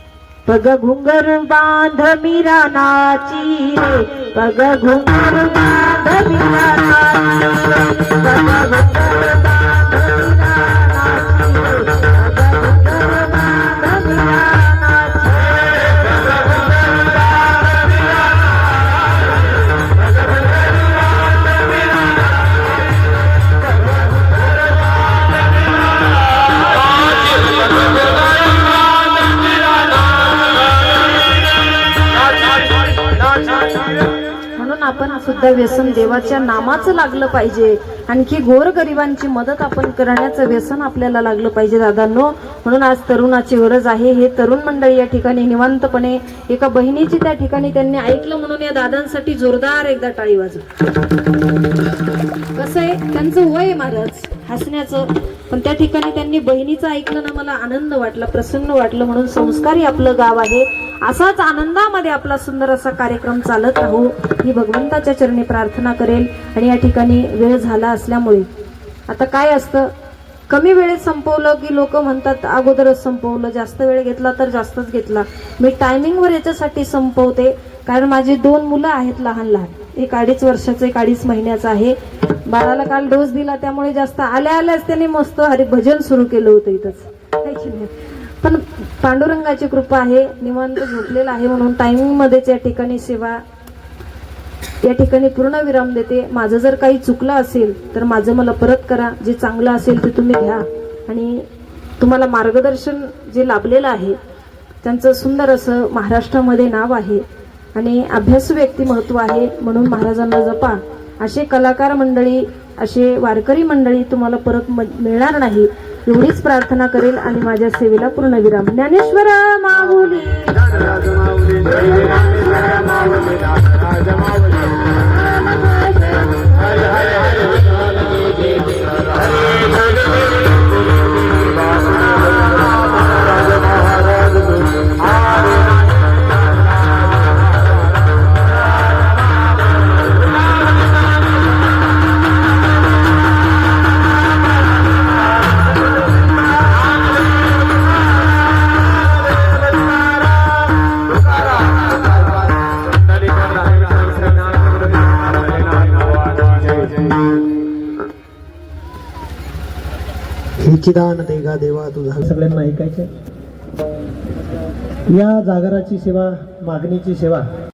पग घुंगर बांध मीरा नाची रे, पग घुंगर बांध मीरा नाची रे, पग घुंगर बांध मीरा नाची रे, पग घुंगर बांध मीरा नाची म्हणून आपण सुद्धा व्यसन देवाच्या नामाचं लागलं पाहिजे. आणखी गोरगरिबांची मदत आपण करण्याचं व्यसन आपल्याला लागलं पाहिजे दादांनो. म्हणून आज तरुणाची गरज आहे. हे तरुण मंडळी या ठिकाणी निवांतपणे एका बहिणीची त्या ठिकाणी त्यांनी ऐकलं म्हणून या दादांसाठी जोरदार एकदा टाळी वाजव. कसं आहे त्यांचं वय महाराज हसण्याचं, पण त्या ठिकाणी त्यांनी बहिणीचं ऐकलं ना मला आनंद वाटला, प्रसन्न वाटलं. म्हणून संस्कारी आपलं गाव आहे. असाच आनंदामध्ये आपला सुंदर असा कार्यक्रम चालत राहू ही भगवंताच्या चरणी प्रार्थना करेल. आणि या ठिकाणी वेळ झाला असल्यामुळे आता काय असतं, कमी वेळेत संपवलं की लोक म्हणतात अगोदरच संपवलं, जास्त वेळ घेतला तर जास्तच घेतला. मी टायमिंगवर याच्यासाठी संपवते कारण माझी 2 मुलं आहेत लहान लहान. एक 2.5 वर्षाचं, एक 2.5 महिन्याचं आहे. बाळाला काल डोस दिला त्यामुळे जास्त आल्याच त्याने मस्त हरिभजन सुरू केलं होतं इथंच. पण पांडुरंगाची कृपा आहे, निवांत झोपलेला आहे म्हणून टायमिंग मध्येच या ठिकाणी सेवा या ठिकाणी पूर्ण विराम देते. माझं जर काही चुकलं असेल तर माझं मला परत करा. जे चांगलं असेल ते तुम्ही घ्या. आणि तुम्हाला मार्गदर्शन जे लाभलेलं आहे त्यांचं सुंदर असं महाराष्ट्रामध्ये नाव आहे आणि अभ्यासू व्यक्तिमत्व आहे म्हणून महाराजांना जपा. असे कलाकार मंडळी, असे वारकरी मंडळी तुम्हाला परत मिळणार नाही एवढीच प्रार्थना करेल आणि माझ्या सेवेला पूर्ण विराम. ज्ञानेश्वर माऊली दान देगा देवा तुझा. सगळ्यांना ऐकायचं. या जागराची सेवा, मागणीची सेवा